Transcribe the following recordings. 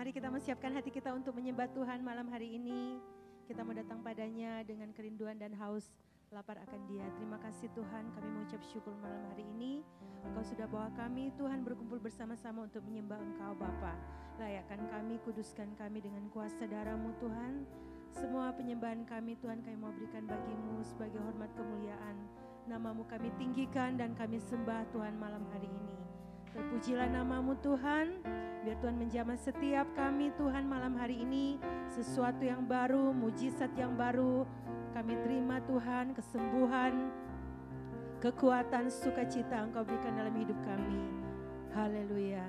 Mari kita menyiapkan hati kita untuk menyembah Tuhan malam hari ini. Kita mau datang padanya dengan kerinduan dan haus lapar akan Dia. Terima kasih Tuhan, kami mengucap syukur malam hari ini. Engkau sudah bawa kami Tuhan berkumpul bersama-sama untuk menyembah Engkau Bapa. Layakkan kami, kuduskan kami dengan kuasa darah-Mu Tuhan. Semua penyembahan kami Tuhan kami mau berikan bagi-Mu sebagai hormat kemuliaan. Nama-Mu kami tinggikan dan kami sembah Tuhan malam hari ini. Terpujilah nama-Mu Tuhan, biar Tuhan menjamah setiap kami Tuhan malam hari ini. Sesuatu yang baru, mujizat yang baru, kami terima Tuhan, kesembuhan, kekuatan, sukacita Engkau berikan dalam hidup kami. Haleluya.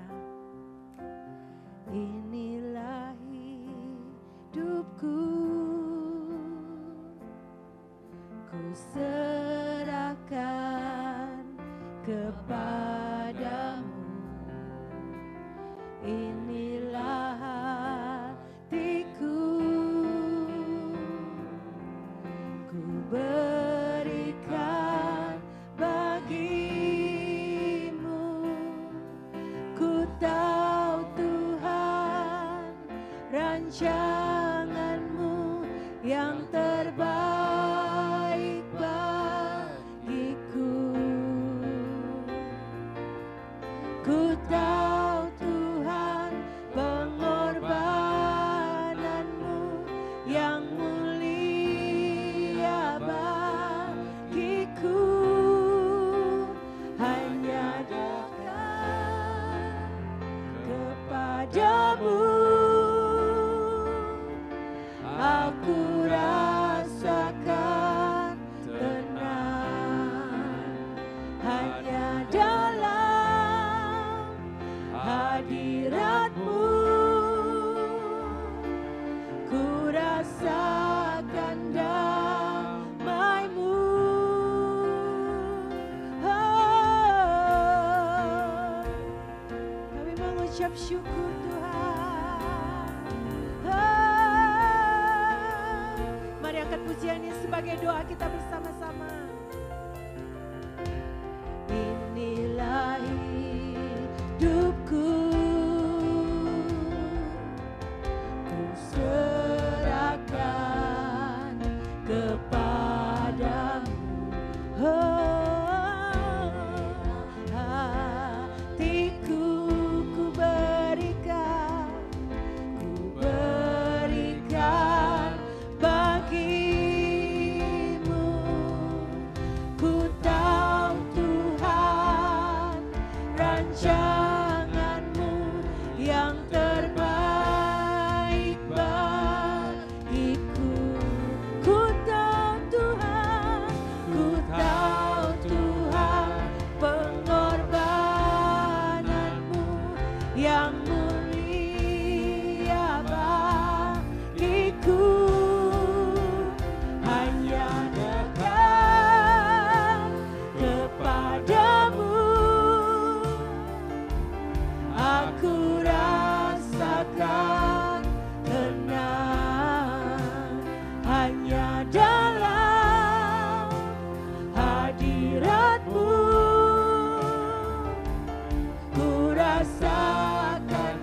Inilah hidupku, ku serahkan kepadamu. Inilah hatiku, ku berikan bagimu. Ku tahu Tuhan rancangan-Mu yang terbaik bagiku. Ku tahu Tuhan pengorbanan-Mu yang mulia bagiku. Hanya dekat kepadamu aku rasakan tenang. Hanya dalam hadirat-Mu ku rasakan damai-Mu. Kami mengucap syukur Tuhan. Mari angkat pujian ini sebagai doa kita bersama-sama. Inilah hidupku, ku serahkan kepadamu. Hatiku ku berikan bagimu. Ku tahu Tuhan rancangan-Mu yang terbaik bagiku. Ku tahu Tuhan pengorbanan-Mu yang mulia bagiku. Hanya dekat kepadamu aku rasakan tenang. Hanya dalam hadirat-Mu ku rasakan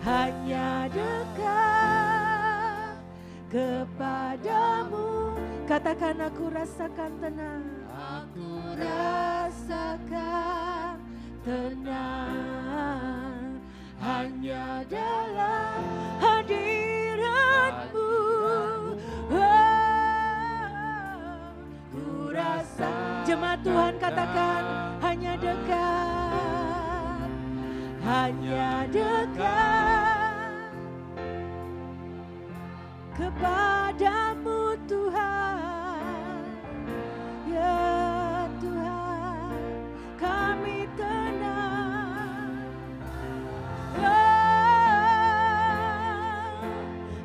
hanya dekat kepadamu. Katakan aku rasakan tenang. Aku rasakan tenang hanya dalam hadirat-Mu. Ku rasa, jemaat Tuhan katakan hanya dekat, hanya dekat kepadamu Tuhan. Ya Tuhan, kami tenang.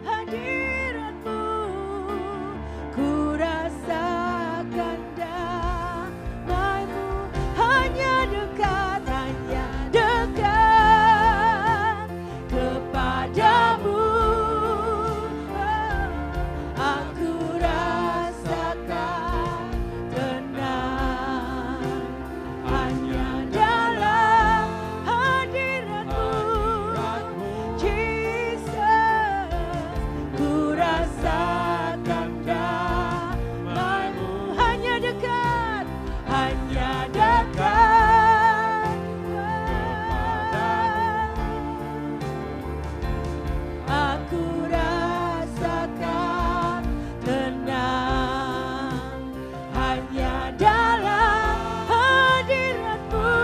Hadirat-Mu, ku rasakan damai-Mu. Hanya dekat kepadamu. Aku rasakan tenang hanya dalam hadirat-Mu. Jesus, ku rasakan damai-Mu. Hanya dekat aku rasakan tenang hanya dalam hadirat-Mu.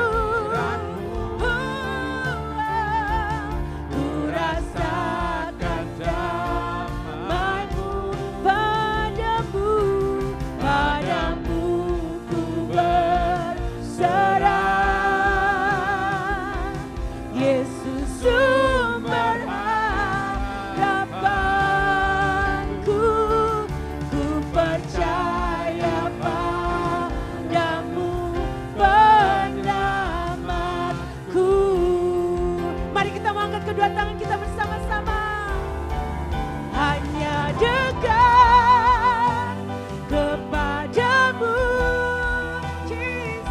Ku rasakan damai-Mu, padamu ku berserah. Yesus sumber harapanku, ku percaya padamu penyelamatku. Mari kita mengangkat kedua tangan kita bersama-sama. Hanya dekat kepadamu, Jesus.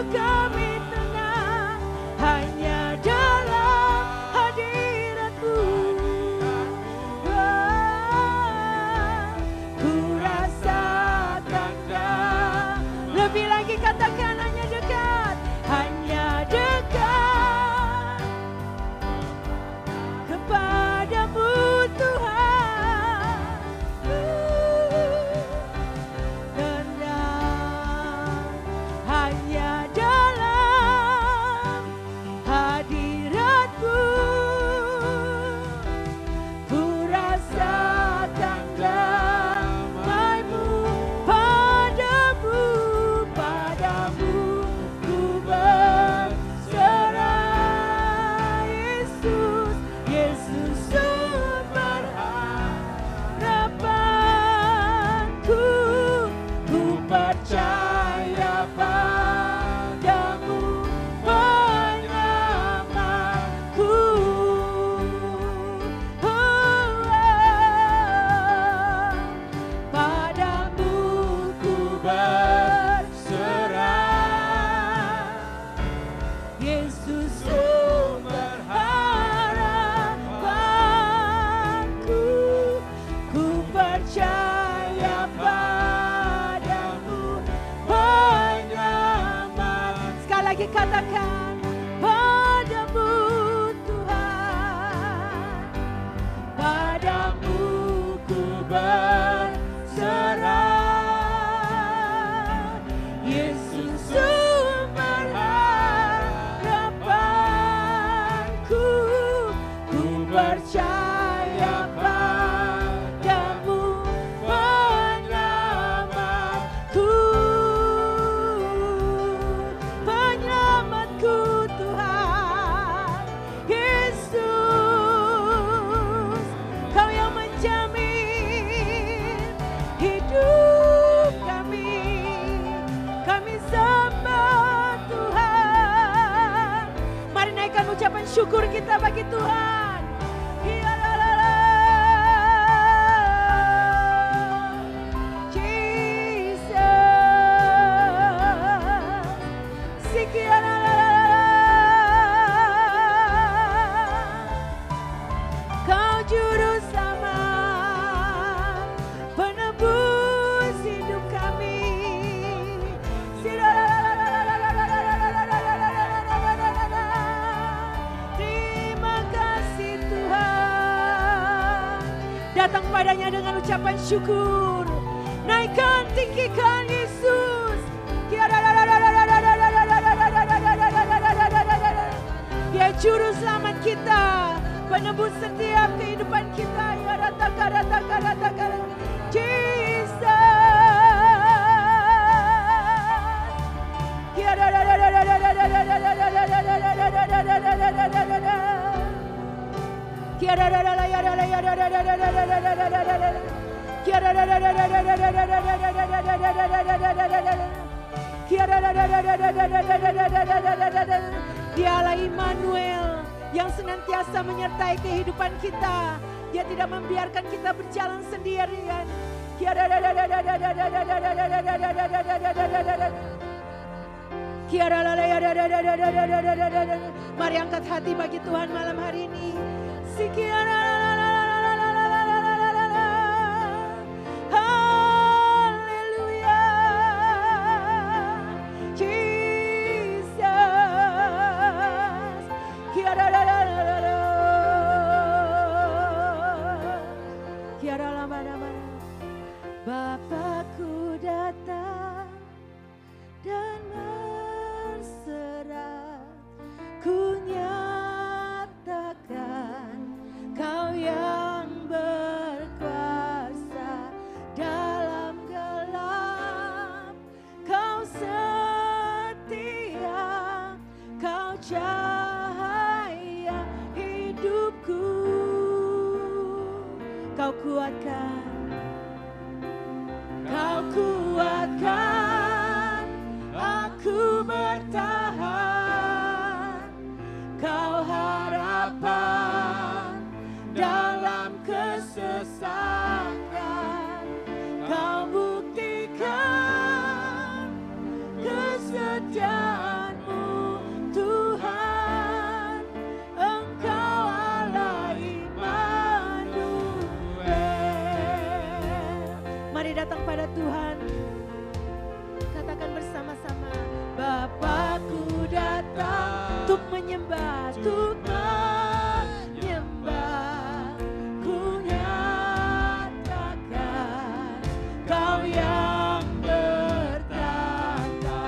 Kami tenang hanya dalam hadirat-Mu. Ku rasakan lebih lagi, katakan hanya dekat kepadamu Tuhan. Tenang hanya dalam hadirat-Mu. Ku rasakan damai-Mu, padamu ku berserah. Yesus sumber harapanku, ku percaya padamu penyelamatku. Padamu ku berserah. Yesus sumber harapanku, ku percaya padamu penyelamat. Sekali lagi katakan, padamu Tuhan, padamu ku berserah. Yesus sumber harapanku, ku percaya padamu penyelamatku. Penyelamatku Tuhan Yesus, Kau yang menjamin hidup kami. Kami sembah Tuhan. Mari naikkan ucapan syukur kita bagi Tuhan. Jesus, Sikiana ucapan syukur. Naikkan, tinggikan Yesus. Dia juru selamat kita, penebus setiap kehidupan kita. Jesus. Dialah Immanuel yang senantiasa menyertai kehidupan kita. Dia tidak membiarkan kita berjalan sendirian. Mari angkat hati bagi Tuhan malam hari ini. Haleluya, Jesus. Bapakku datang dan berserah, ku nyatakan Kau yang berkuasa dalam gelap. Kau setia, Kau cahaya hidupku. Kau kuatkan, Kau kuatkan aku bertahan. Kau harapan dalam kesesakan. Kau buktikan kesetiaan-Mu, Tuhan. Engkau Allah Immanuel. Mari datang pada Tuhan. Katakan bersama-sama, Bapakku datang untuk menyembah, untuk menyembah. Ku nyatakan Kau yang bertata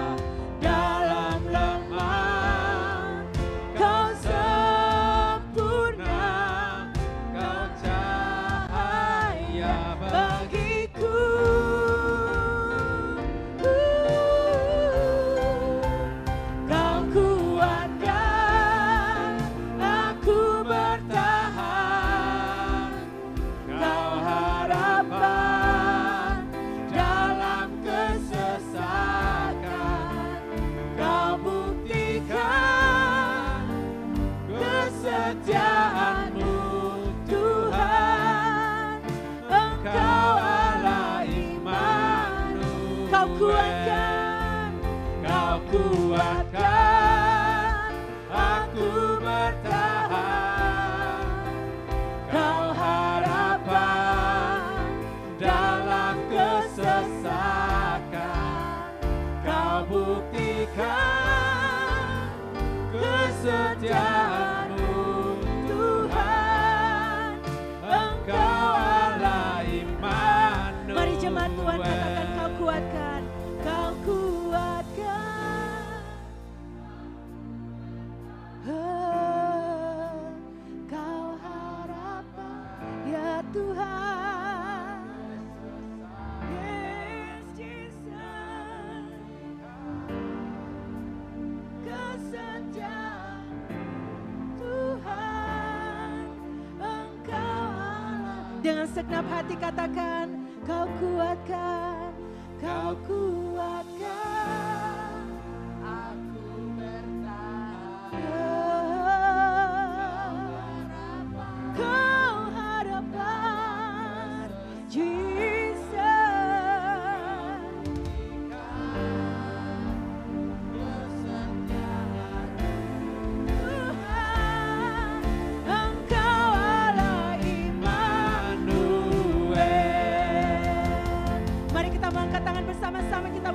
dalam lemah. Kau sempurna, Kau cahaya bagiku. Kau kuatkan aku bertahan. Kau harapan dalam kesesakan. Kau buktikan kesetiaan-Mu, Tuhan. Engkau Allah Immanuel. Kau kuatkan, Kau kuatkan aku bertahan. Kau harapan dalam kesesakan. Kau buktikan kesetiaan-Mu, Tuhan. Engkau Allah Immanuel. Mari jemaat Tuhan katakan, Kau kuatkan, Kau kuatkan. Kau harapan ya Tuhan. Yes, Jesus. Kesetiaan Tuhan, Engkau Allah. Dengan segenap hati katakan, Kau kuatkan, Kau kuatkan aku bertahan. Kau harapan, Jesus. Tuhan, Engkau Allah Immanuel. Mari kita mengangkat tangan bersama-sama, kita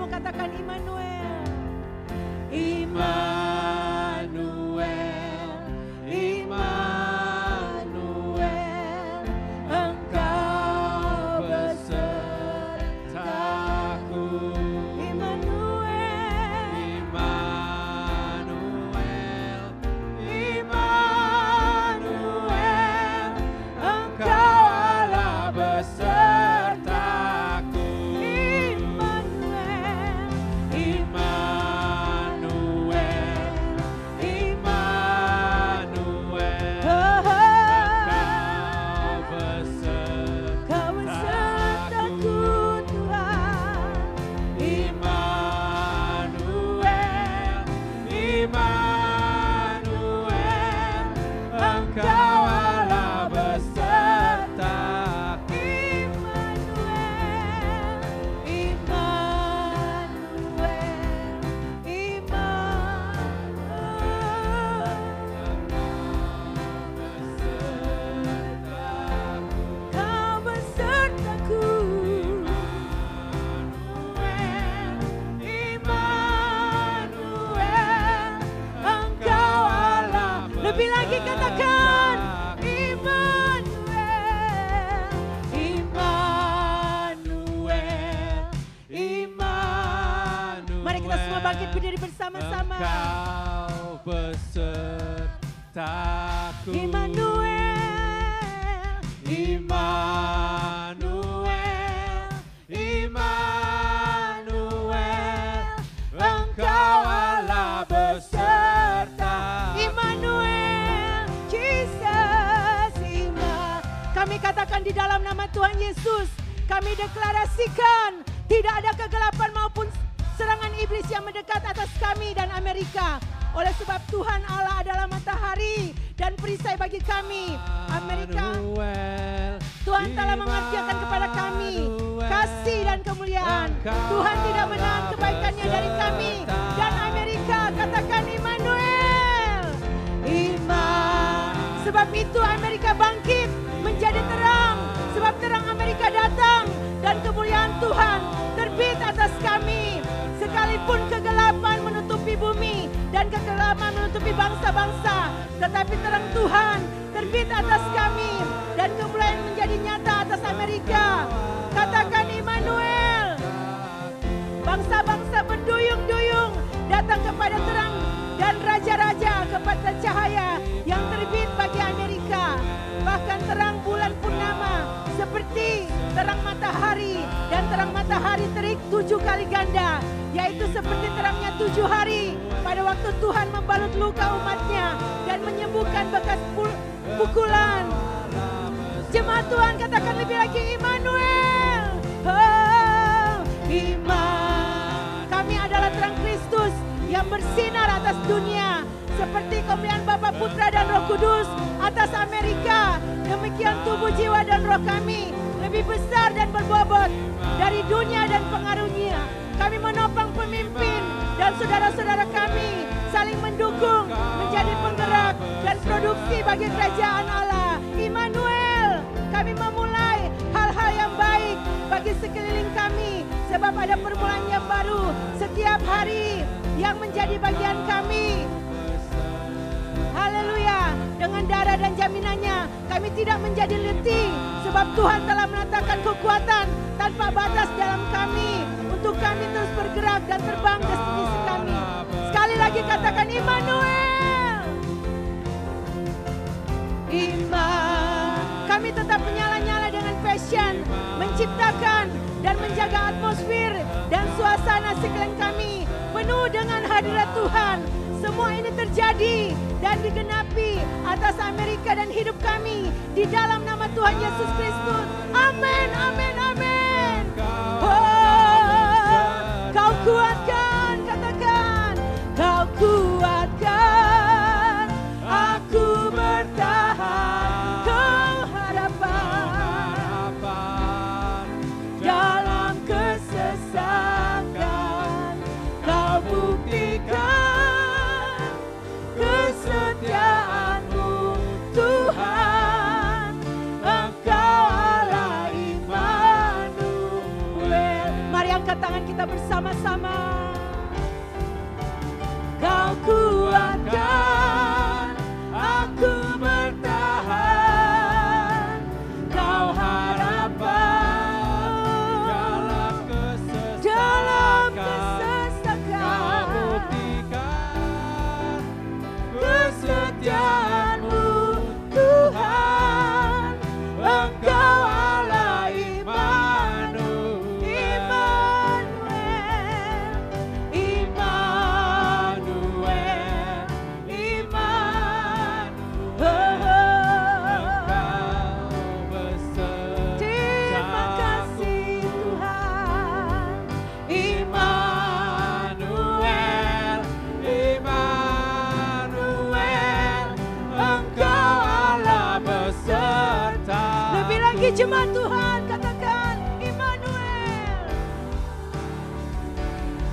semua bangkit berdiri bersama-sama. Engkau besertaku. Immanuel, Immanuel, Immanuel, Engkau Allah beserta. Immanuel, Jesus, Kami katakan di dalam nama Tuhan Yesus, kami deklarasikan tidak ada kegelapan maupun serangan iblis yang mendekat atas kami dan Amerika. Oleh sebab Tuhan Allah adalah matahari dan perisai bagi kami. Amerika, Tuhan telah mengartiakan kepada kami kasih dan kemuliaan. Tuhan tidak menahan kebaikannya dari kami dan Amerika. Katakan Immanuel. Sebab itu Amerika bangkit menjadi terang. Sebab terang Amerika datang dan kemuliaan Tuhan terbit atas kami. Sekalipun kegelapan menutupi bumi dan kegelapan menutupi bangsa-bangsa, tetapi terang Tuhan terbit atas kami dan kemuliaan menjadi nyata atas Amerika. Katakan Immanuel. Bangsa-bangsa berduyung-duyung datang kepada terang dan raja-raja kepada cahaya yang terbit bagi Amerika. Bahkan terang bulan purnama seperti terang matahari, dan terang matahari terik 7 kali ganda, yaitu seperti terangnya 7 hari pada waktu Tuhan membalut luka umatnya dan menyembuhkan bekas pukulan. Jemaat Tuhan katakan lebih lagi Immanuel. Kami adalah terang Kristus yang bersinar atas dunia, seperti kemuliaan Bapa, Putra dan Roh Kudus atas Amerika. Demikian tubuh, jiwa dan roh kami lebih besar dan berbobot dari dunia dan pengaruhnya. Kami menopang pemimpin dan saudara-saudara kami saling mendukung menjadi penggerak dan produksi bagi kerajaan Allah. Immanuel, kami memulai hal-hal yang baik bagi sekeliling kami, sebab ada permulaan yang baru setiap hari yang menjadi bagian kami. Haleluya. Dengan darah dan jaminannya kami tidak menjadi letih, sebab Tuhan telah menatakan kekuatan tanpa batas dalam kami untuk kami terus bergerak dan terbang ke sisi kami. Sekali lagi katakan Immanuel. Kami tetap menyala-nyala dengan passion, menciptakan dan menjaga atmosfer dan suasana sekeliling kami penuh dengan hadirat Tuhan. Semua ini terjadi dan digenapi atas Amerika dan hidup kami di dalam nama Tuhan Yesus Kristus. Amin, amin, amin. Kau kuatkan, katakan. Kau kuatkan, aku bertahan. Kau harapan dalam kesesakan. Kau buktikan kesetiaan-Mu, Tuhan. Engkau Allah Immanuel. Mari angkat tangan kita bersama-sama. Kau kuatkan, aku bertahan. Kau harapan dalam kesesakan. Kau buktikan kesetiaan-Mu, Tuhan. Engkau Allah Immanuel. Jemaat Tuhan, katakan Immanuel.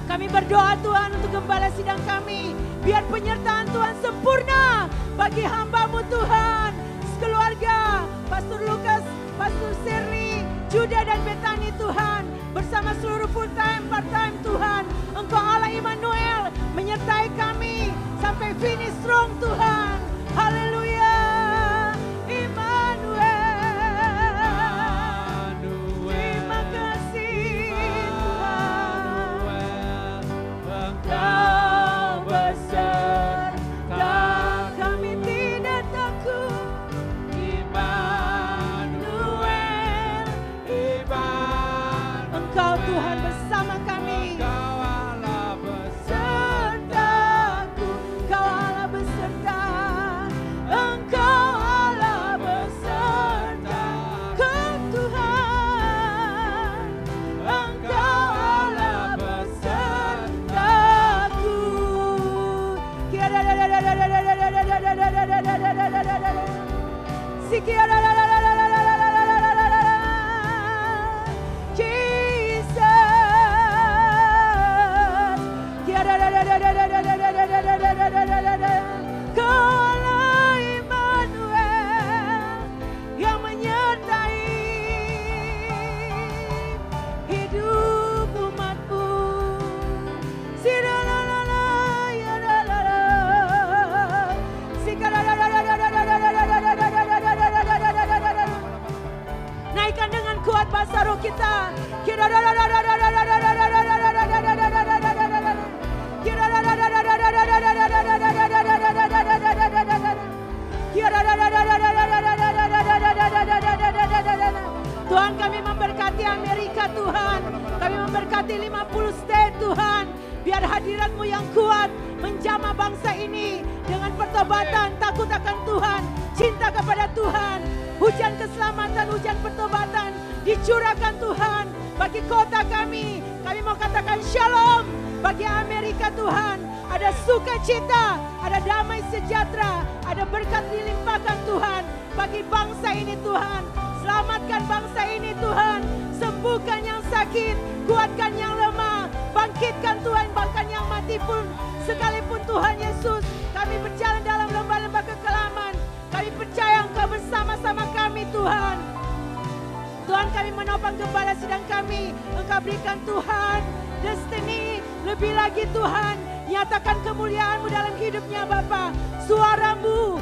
Kami berdoa Tuhan untuk gembala sidang kami, biar penyertaan Tuhan sempurna bagi hamba-Mu Tuhan, sekeluarga, Pastor Lukas, Pastor Sherly, Judah dan Bethany Tuhan, bersama seluruh full time, part time Tuhan. Engkau Allah Immanuel menyertai kami sampai finish strong Tuhan. Haleluya. Kaulah Immanuel yang menyertai hidup umatmu. Naikkan dengan kuat bahasa roh kita. Tuhan, kami memberkati Amerika Tuhan. Kami memberkati 50 state Tuhan. Biar hadirat-Mu yang kuat menjamah bangsa ini dengan pertobatan, takut akan Tuhan, cinta kepada Tuhan. Hujan keselamatan, hujan pertobatan dicurahkan Tuhan bagi kota kami. Kami mau katakan shalom bagi Amerika Tuhan. Ada sukacita, ada damai sejahtera, ada berkat dilimpahkan Tuhan bagi bangsa ini Tuhan. Selamatkan bangsa ini Tuhan. Sembuhkan yang sakit, kuatkan yang lemah, bangkitkan Tuhan bahkan yang mati pun. Sekalipun Tuhan Yesus, kami berjalan dalam lembah-lembah kekelaman, kami percaya Engkau bersama-sama kami Tuhan. Tuhan, kami menopang gembala sedang kami. Engkau berikan Tuhan destiny lebih lagi Tuhan. Nyatakan kemuliaan-Mu dalam hidupnya Bapa. Suara-Mu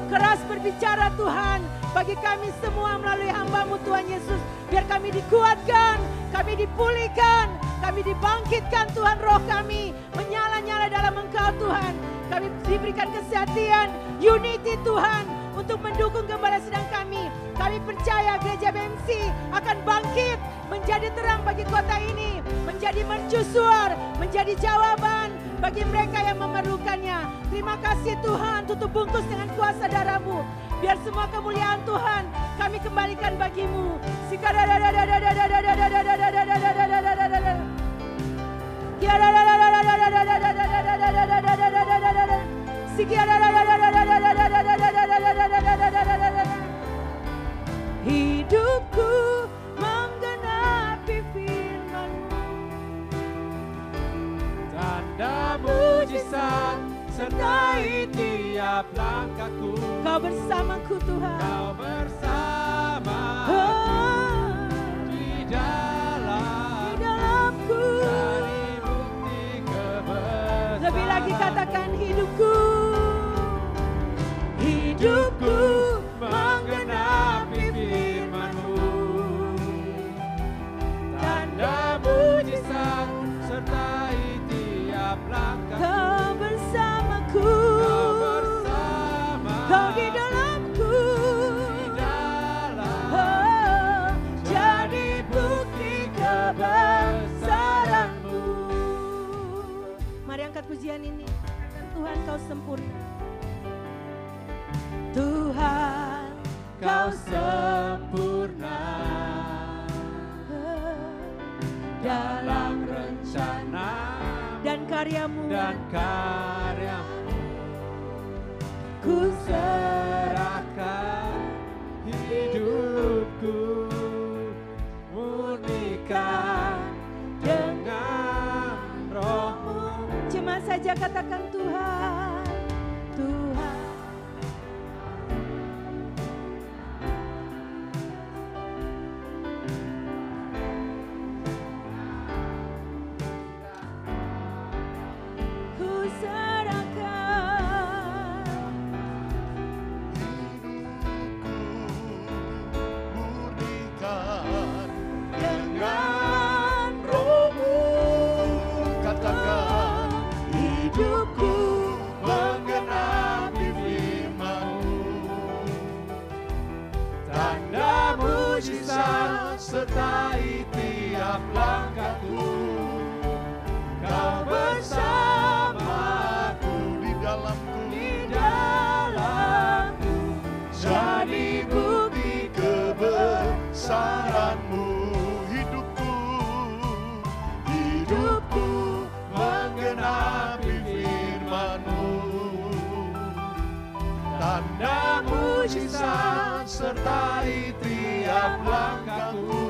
keras berbicara Tuhan bagi kami semua melalui hamba-Mu Tuhan Yesus. Biar kami dikuatkan, kami dipulihkan, kami dibangkitkan Tuhan, roh kami menyala-nyala dalam Engkau Tuhan. Kami diberikan kesehatan, unity Tuhan untuk mendukung gembala sedang kami. Kami percaya gereja BMC akan bangkit menjadi terang bagi kota ini, menjadi mercusuar, menjadi jawaban bagi mereka yang memerlukannya. Terima kasih Tuhan, tutup bungkus dengan kuasa darah-Mu. Biar semua kemuliaan Tuhan kami kembalikan bagi-Mu. Hidupku menggenapi firman-Mu, tanda mujizat sertai tiap langkahku. Kau bersamaku Tuhan. Kau bersama di dalamku. dari bukti kebesaran. Lebih lagi katakan hidupku. Hidupku menggenapi firman-Mu, Tanda mujizat sertai tiap langkahku. Kau bersamaku. Kau bersama Kau di dalamku. di dalam Oh, jadi bukti kebesaran-Mu. Mari angkat pujian ini. Katakan Tuhan Kau sempurna. Tuhan Kau sempurna dalam rencana dan karya-Mu. dan karya-Mu. Ku Serahkan hidupku, murnikan dengan roh-Mu. cuma saja katakan Tuhan, Tuhan. Ku serahkan murnikan dengan roh-Mu, katakan hidupku menggenapi firman-Mu, Tanda mujizat sertai tiap langkahku. Kau bersamaku di dalamku, di dalamku, jadi bukti kebesaran-Mu. Hidupku menggenapi firman-Mu, tanda mujizat sertai tiap langkahku.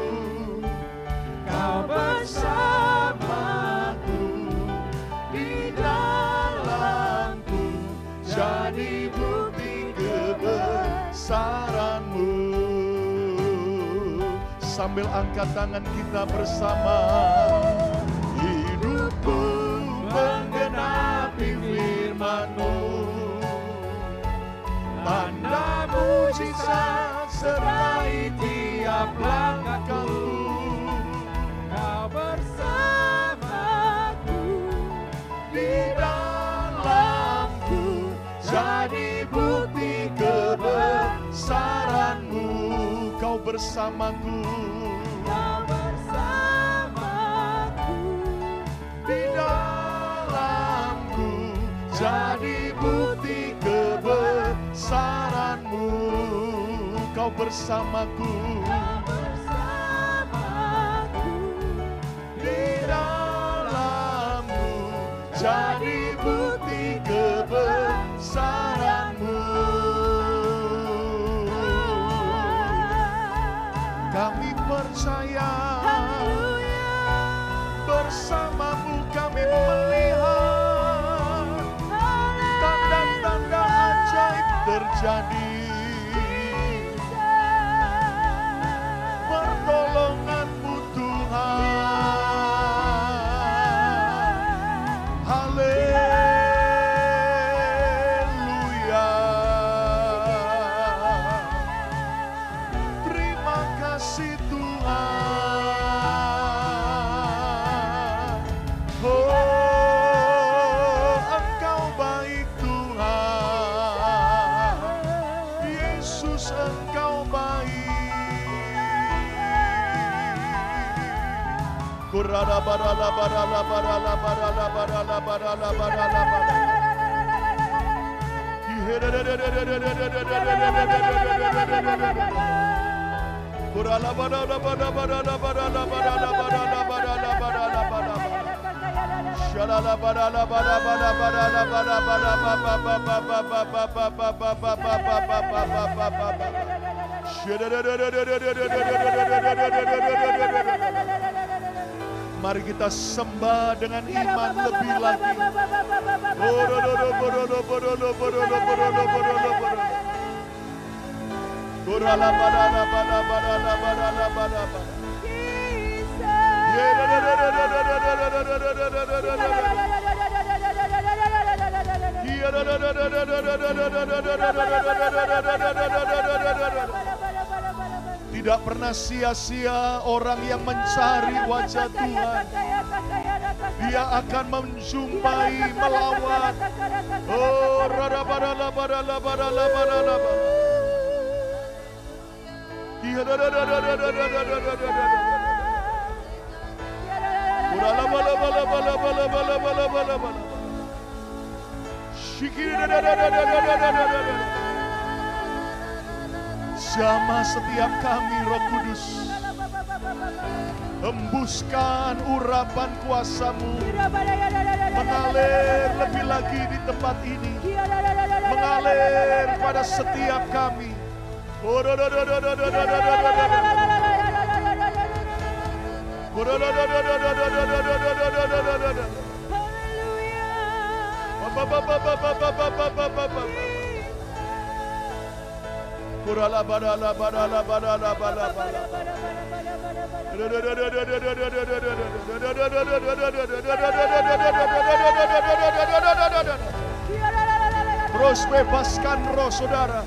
Kau bersamaku di kebesaran-Mu. Sambil angkat tangan kita bersama. Hidupku menggenapi firman-Mu, tanda mujizat sertai tiap langkahku. Kau bersamaku, Di dalamku jadi bukti kebesaran-Mu. Kau bersamaku, Kau bersamaku, di dalamku jadi bukti kebesaran-Mu. Kau bersamaku, Kau bersamaku, di dalamku jadi bukti kebesaran-Mu. Kami percaya bersama-Mu kami melihat tanda-tanda ajaib terjadi. Pertolongan-Mu Tuhan. Haleluya. Terima kasih Tuhan. Oh, Engkau baik Tuhan. Yesus Engkau baik. Kurala barala barala barala barala barala barala barala barala. Kurala barala barala barala barala barala barala barala barala barala. Shalala barala barala barala barala barala Mari kita sembah dengan iman lebih lagi. Tidak pernah sia-sia orang yang mencari wajah Tuhan. Dia akan menjumpai, melawat. Oh, jamah setiap kami, Roh Kudus. Hembuskan urapan kuasa-Mu, mengalir lebih lagi di tempat ini, mengalir pada setiap kami. Kurala barala barala barala barala barala. Terus bebaskan roh saudara.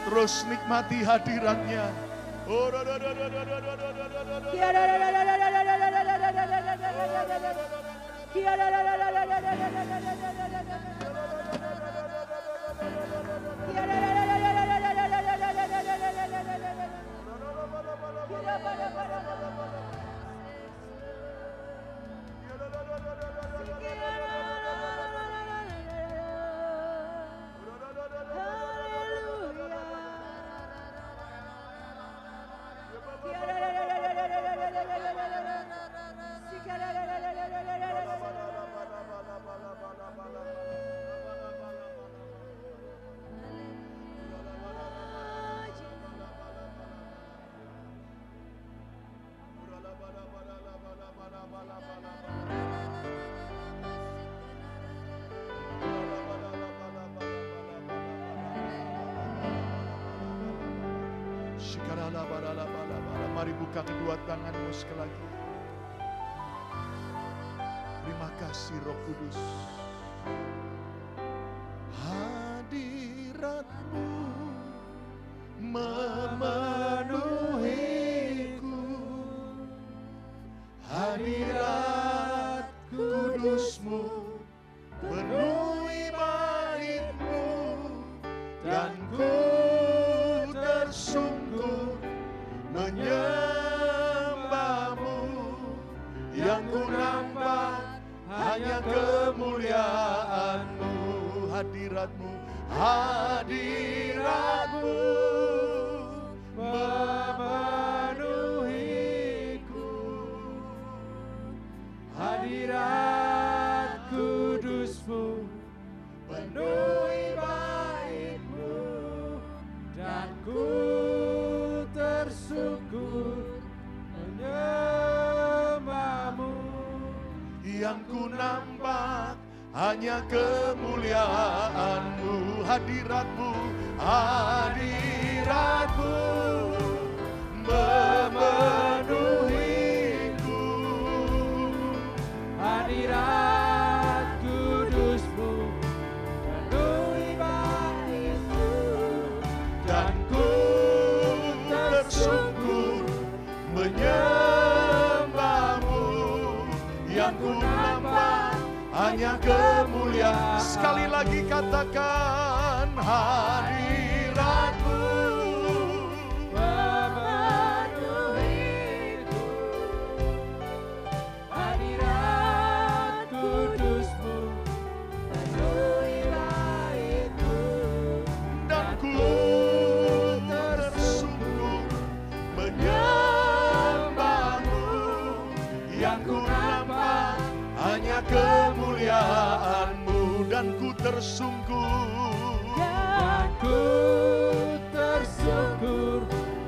Terus nikmati hadiratnya. Mari buka kedua tanganmu sekali lagi. Terima kasih Roh Kudus. Hadirat-Mu memenuhiku. Hadirat Kudus-Mu penuhi bait-Mu, dan ku tersungkur menyembah-Mu. Yang ku nampak hanya kemuliaan-Mu. Hadirat-Mu, hadirat-Mu memenuhiku. Hadirat Kudus-Mu penuhi bait-Mu, dan ku tersungkur menyembah-Mu. Yang ku nampak hanya kemuliaan-Mu. Hadirat-Mu, hadirat-Mu memenuhiku. Hadirat Kudus-Mu penuhi bait-Mu, dan ku tersungkur menyembah-Mu. Yang ku nampak hanya kemuliaan. Sekali lagi katakan, hadirat-Mu memenuhiku. Hadirat Kudus-Mu penuhi bait-Mu, dan ku tersungkur menyembah-Mu. Yang ku nampak hanya kemuliaan-Mu, dan ku tersungkur,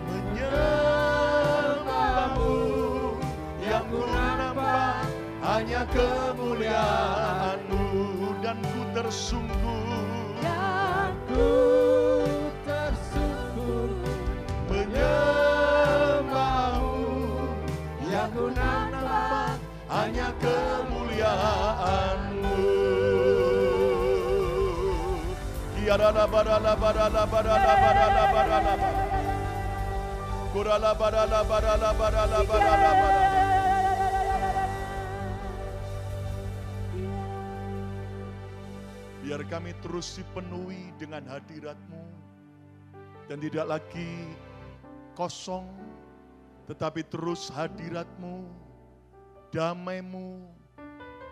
menyembah-Mu. Yang ku nampak hanya kemuliaan-Mu, dan ku tersungkur, menyembah-Mu. Yang ku nampak hanya kemuliaan-Mu. Kiarala barala barala barala barala barala kurala barala barala barala barala barala. Biar kami terus dipenuhi dengan hadirat-Mu, dan tidak lagi kosong, tetapi terus hadirat-Mu, damai-Mu,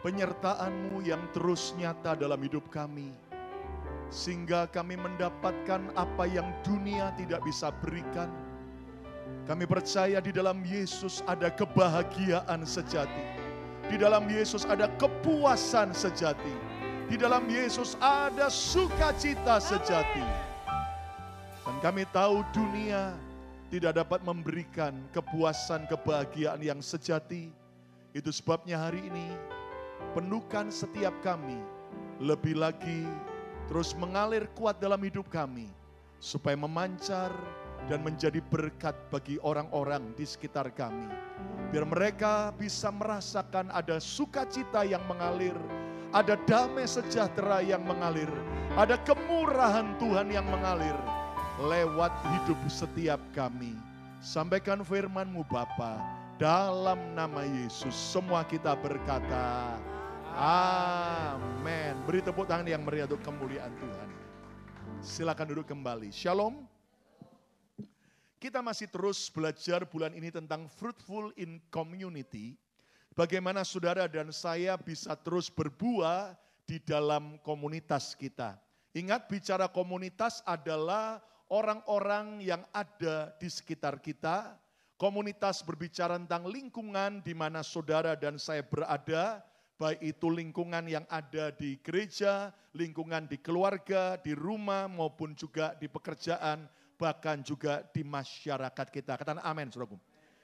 penyertaan-Mu yang terus nyata dalam hidup kami. Sehingga kami mendapatkan apa yang dunia tidak bisa berikan. Kami percaya di dalam Yesus ada kebahagiaan sejati. Di dalam Yesus ada kepuasan sejati. Di dalam Yesus ada sukacita sejati. Dan kami tahu dunia tidak dapat memberikan kepuasan, kebahagiaan yang sejati. Itu sebabnya hari ini penuhkan setiap kami lebih lagi terus mengalir kuat dalam hidup kami, supaya memancar dan menjadi berkat bagi orang-orang di sekitar kami. Biar mereka bisa merasakan ada sukacita yang mengalir, ada damai sejahtera yang mengalir, ada kemurahan Tuhan yang mengalir lewat hidup setiap kami. Sampaikan firman-Mu Bapa, dalam nama Yesus semua kita berkata, amin. Beri tepuk tangan yang meriah untuk kemuliaan Tuhan. Silakan duduk kembali. Shalom. Kita masih terus belajar bulan ini tentang fruitful in community. Bagaimana saudara dan saya bisa terus berbuah di dalam komunitas kita. Ingat, bicara komunitas adalah orang-orang yang ada di sekitar kita. Komunitas berbicara tentang lingkungan di mana saudara dan saya berada, baik itu lingkungan yang ada di gereja, lingkungan di keluarga, di rumah, maupun juga di pekerjaan, bahkan juga di masyarakat kita. Katakan amin, saudaraku.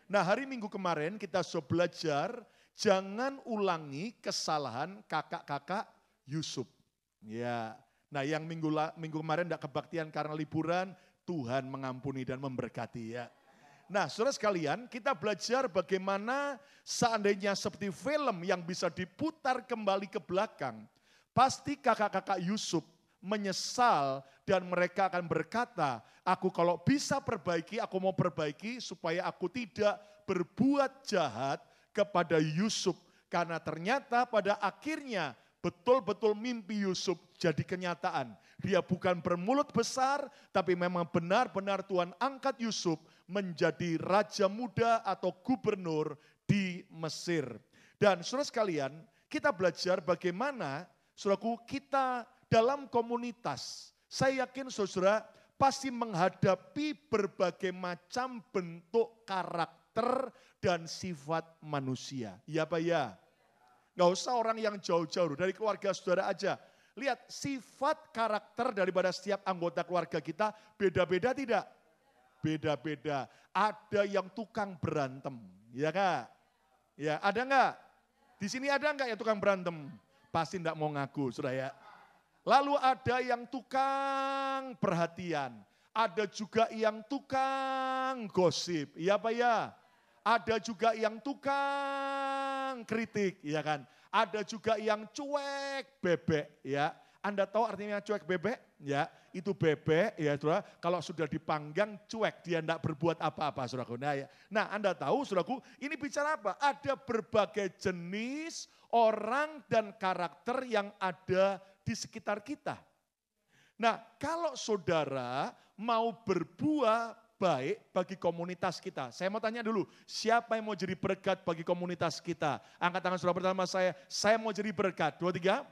Nah, hari Minggu kemarin kita sudah belajar, jangan ulangi kesalahan kakak-kakak Yusuf. Ya, nah yang minggu kemarin tidak kebaktian karena liburan, Tuhan mengampuni dan memberkati ya. Nah, saudara sekalian, kita belajar bagaimana seandainya seperti film yang bisa diputar kembali ke belakang, pasti kakak-kakak Yusuf menyesal dan mereka akan berkata, aku kalau bisa perbaiki, aku mau perbaiki supaya aku tidak berbuat jahat kepada Yusuf. Karena ternyata pada akhirnya betul-betul mimpi Yusuf jadi kenyataan. Dia bukan bermulut besar, tapi memang benar-benar Tuhan angkat Yusuf menjadi raja muda atau gubernur di Mesir. Dan saudara sekalian, kita belajar bagaimana saudaraku kita dalam komunitas. Saya yakin saudara pasti menghadapi berbagai macam bentuk karakter dan sifat manusia. Iya Pak ya? Nggak usah orang yang jauh-jauh, dari keluarga saudara aja. Lihat sifat karakter daripada setiap anggota keluarga kita beda-beda tidak? Beda-beda. Ada yang tukang berantem, ya Kak? Ya, ada enggak? Di sini ada enggak yang tukang berantem? Pasti enggak mau ngaku, saudara ya. Lalu ada yang tukang perhatian. Ada juga yang tukang gosip, iya Pak ya? Ada juga yang tukang kritik, ya kan? Ada juga yang cuek bebek, ya. Anda tahu artinya cuek bebek? Ya, itu bebek, ya saudara. Kalau sudah dipanggang cuek, dia tidak berbuat apa-apa, saudaraku. Nah, Anda tahu, saudaraku, ini bicara apa? Ada berbagai jenis orang dan karakter yang ada di sekitar kita. Nah, kalau saudara mau berbuah baik bagi komunitas kita. Saya mau tanya dulu, siapa yang mau jadi berkat bagi komunitas kita? Angkat tangan saudara pertama saya mau jadi berkat. 2, 3.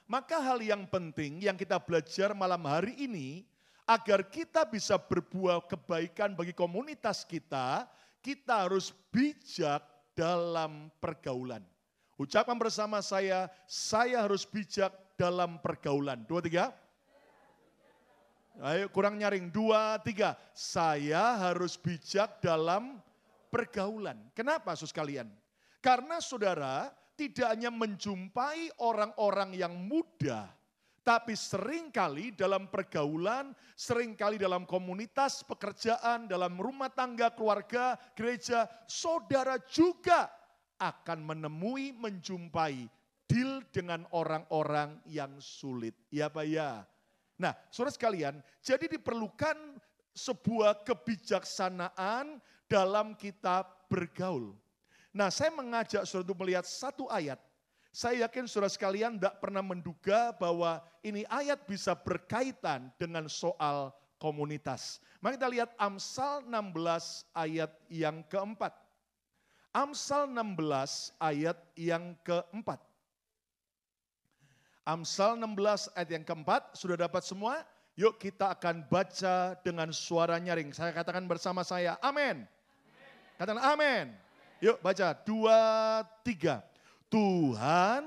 Maka hal yang penting yang kita belajar malam hari ini, agar kita bisa berbuah kebaikan bagi komunitas kita, kita harus bijak dalam pergaulan. Ucapkan bersama saya harus bijak dalam pergaulan. 2, 3. Ayo kurang nyaring, 2, 3. Saya harus bijak dalam pergaulan. Kenapa saudara sekalian? Karena saudara tidak hanya menjumpai orang-orang yang muda, tapi seringkali dalam pergaulan, seringkali dalam komunitas, pekerjaan, dalam rumah tangga, keluarga, gereja, saudara juga akan menemui, menjumpai deal dengan orang-orang yang sulit. Ya Pak ya? Nah, saudara sekalian, jadi diperlukan sebuah kebijaksanaan dalam kita bergaul. Nah, saya mengajak saudara untuk melihat satu ayat. Saya yakin saudara sekalian tidak pernah menduga bahwa ini ayat bisa berkaitan dengan soal komunitas. Mari kita lihat Amsal 16 ayat yang keempat. Amsal 16 ayat yang keempat. Amsal 16 ayat yang keempat, sudah dapat semua? Yuk kita akan baca dengan suara nyaring. Saya katakan bersama saya, amin. Katakan amin. Yuk baca, 2, 3. Tuhan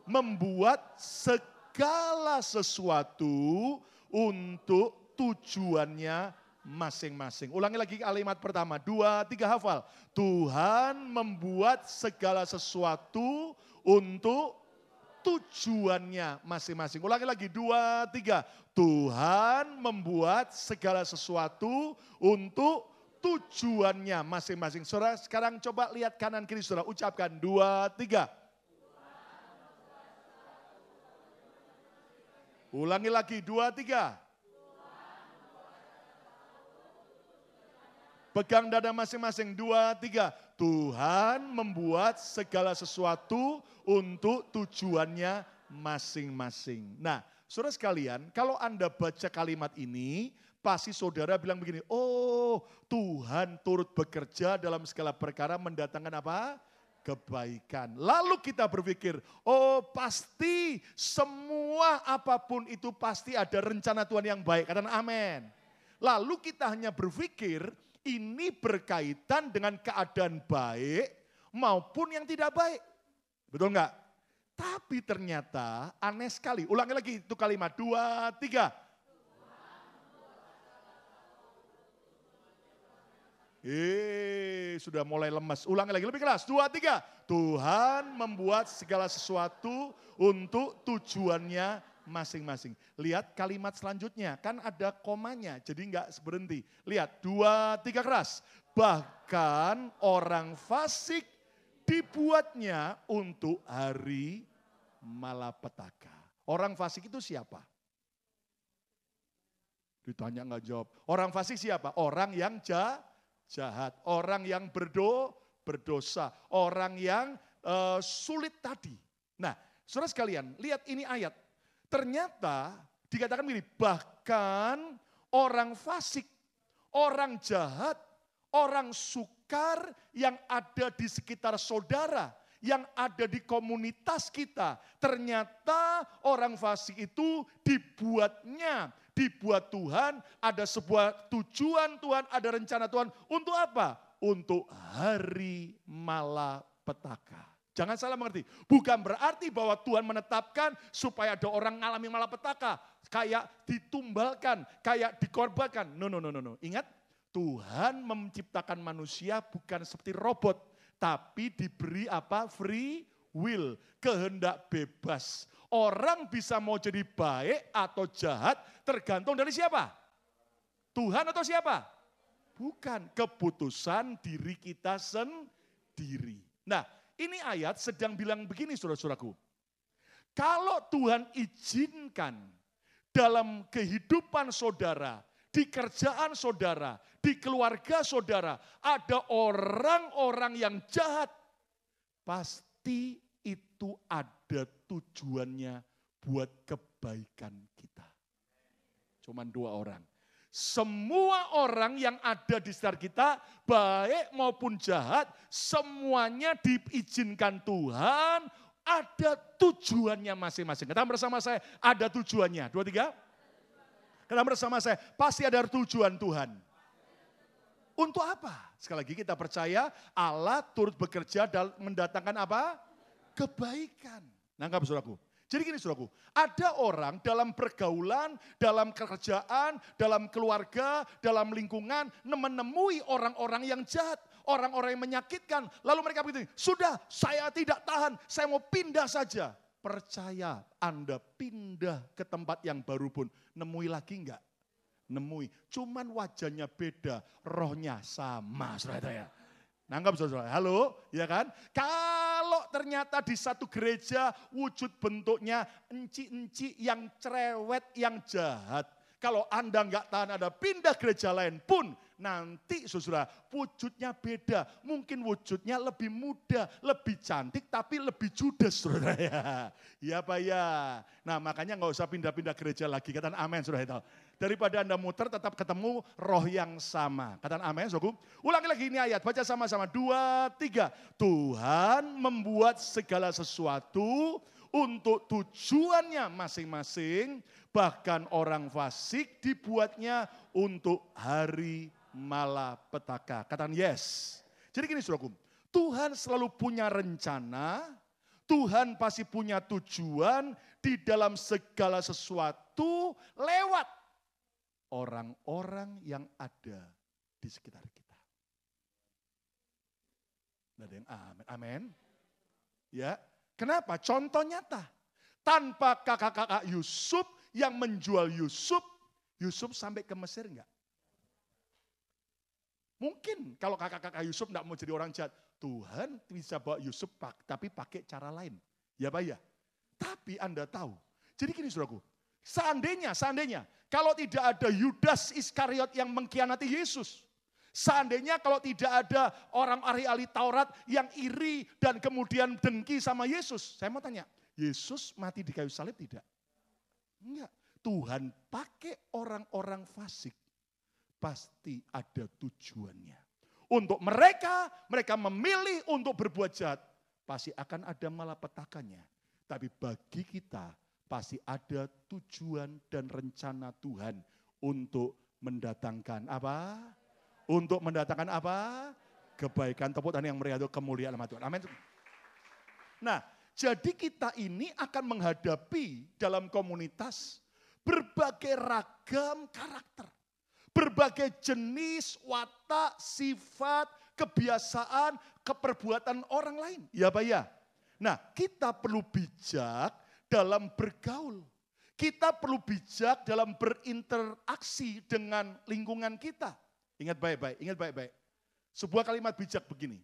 membuat segala sesuatu untuk tujuannya masing-masing. Ulangi lagi kalimat pertama, 2, 3 hafal. Tuhan membuat segala sesuatu untuk tujuannya masing-masing. Ulangi lagi, 2, 3. Tuhan membuat segala sesuatu untuk tujuannya masing-masing. Saudara sekarang coba lihat kanan kiri saudara, ucapkan 2, 3. Ulangi lagi 2, 3. Pegang dada masing-masing 2, 3. Tuhan membuat segala sesuatu untuk tujuannya masing-masing. Nah, saudara sekalian, kalau Anda baca kalimat ini, pasti saudara bilang begini, oh Tuhan turut bekerja dalam segala perkara mendatangkan apa? Kebaikan. Lalu kita berpikir, oh pasti semua apapun itu pasti ada rencana Tuhan yang baik. Katakan amin. Lalu kita hanya berpikir, ini berkaitan dengan keadaan baik maupun yang tidak baik. Betul enggak? Tapi ternyata aneh sekali. Ulangi lagi itu kalimat. 2, 3. Sudah mulai lemas. Ulangi lagi lebih keras. 2, 3. Tuhan membuat segala sesuatu untuk tujuannya masing-masing. Lihat kalimat selanjutnya. Kan ada komanya. Jadi enggak berhenti. Lihat. 2, 3 keras. Bahkan orang fasik dibuatnya untuk hari malapetaka. Orang fasik itu siapa? Ditanya enggak jawab. Orang fasik siapa? Orang yang jahat, orang yang berdosa, orang yang sulit tadi. Nah, saudara sekalian, lihat ini ayat. Ternyata dikatakan begini, bahkan orang fasik, orang jahat, orang sukar yang ada di sekitar saudara, yang ada di komunitas kita. Ternyata orang fasik itu dibuat Tuhan, ada sebuah tujuan Tuhan, ada rencana Tuhan. Untuk apa? Untuk hari malapetaka. Jangan salah mengerti. Bukan berarti bahwa Tuhan menetapkan supaya ada orang mengalami malapetaka. Kayak ditumbalkan, kayak dikorbankan. No. Ingat, Tuhan menciptakan manusia bukan seperti robot. Tapi diberi apa? Free will, kehendak bebas. Orang bisa mau jadi baik atau jahat tergantung dari siapa? Tuhan atau siapa? Bukan, keputusan diri kita sendiri. Nah, ini ayat sedang bilang begini saudara-saudaraku. Kalau Tuhan izinkan dalam kehidupan saudara, di kerjaan saudara, di keluarga saudara, ada orang-orang yang jahat, pasti itu ada tujuannya buat kebaikan kita. Cuman 2 orang. Semua orang yang ada di sekitar kita, baik maupun jahat, semuanya diizinkan Tuhan, ada tujuannya masing-masing. Katakan bersama saya, ada tujuannya. 2, 3. Katakan bersama saya, pasti ada tujuan Tuhan. Untuk apa? Sekali lagi kita percaya Allah turut bekerja dalam mendatangkan apa? Kebaikan. Nangkap saudaraku. Jadi gini saudaraku, ada orang dalam pergaulan, dalam kerjaan, dalam keluarga, dalam lingkungan, menemui orang-orang yang jahat, orang-orang yang menyakitkan. Lalu mereka begitu, sudah saya tidak tahan, saya mau pindah saja. Percaya Anda pindah ke tempat yang baru pun, nemui lagi enggak? Nemui, cuman wajahnya beda, rohnya sama saudara ya. Nanggap saudara, halo, ya kan? Kalau ternyata di satu gereja wujud bentuknya enci-enci yang cerewet, yang jahat. Kalau Anda enggak tahan, Anda pindah gereja lain pun nanti saudara wujudnya beda. Mungkin wujudnya lebih muda, lebih cantik tapi lebih judes saudara ya. Ya Pak ya. Nah makanya enggak usah pindah-pindah gereja lagi. Katakan amin saudara itu. Daripada Anda muter tetap ketemu roh yang sama. Katakan amin saudaraku. Ulangi lagi ini ayat, baca sama-sama. 2, 3. Tuhan membuat segala sesuatu untuk tujuannya masing-masing. Bahkan orang fasik dibuatnya untuk hari malapetaka. Katakan yes. Jadi gini saudaraku, Tuhan selalu punya rencana, Tuhan pasti punya tujuan di dalam segala sesuatu lewat orang-orang yang ada di sekitar kita. Ada yang amin? Amin. Ya, kenapa? Contoh nyata. Tanpa kakak-kakak Yusuf yang menjual Yusuf, Yusuf sampai ke Mesir enggak? Mungkin kalau kakak-kakak Yusuf enggak mau jadi orang jahat, Tuhan bisa bawa Yusuf tapi pakai cara lain. Ya Pak ya? Tapi Anda tahu, jadi gini saudaraku, seandainya kalau tidak ada Yudas Iskariot yang mengkhianati Yesus, seandainya kalau tidak ada orang ahli Taurat yang iri dan kemudian dengki sama Yesus, saya mau tanya, Yesus mati di kayu salib tidak? Enggak. Tuhan pakai orang-orang fasik, pasti ada tujuannya. Untuk mereka memilih untuk berbuat jahat, pasti akan ada malapetakannya. Tapi bagi kita, pasti ada tujuan dan rencana Tuhan untuk mendatangkan apa? Untuk mendatangkan apa? Kebaikan. Tepuk tangan yang meriah, kemuliaan nama Tuhan. Amin. Nah, jadi kita ini akan menghadapi dalam komunitas berbagai ragam karakter. Berbagai jenis, watak, sifat, kebiasaan, keperbuatan orang lain. Ya Pak ya? Nah, kita perlu bijak dalam bergaul. Kita perlu bijak dalam berinteraksi dengan lingkungan kita. Ingat baik-baik, ingat baik-baik. Sebuah kalimat bijak begini.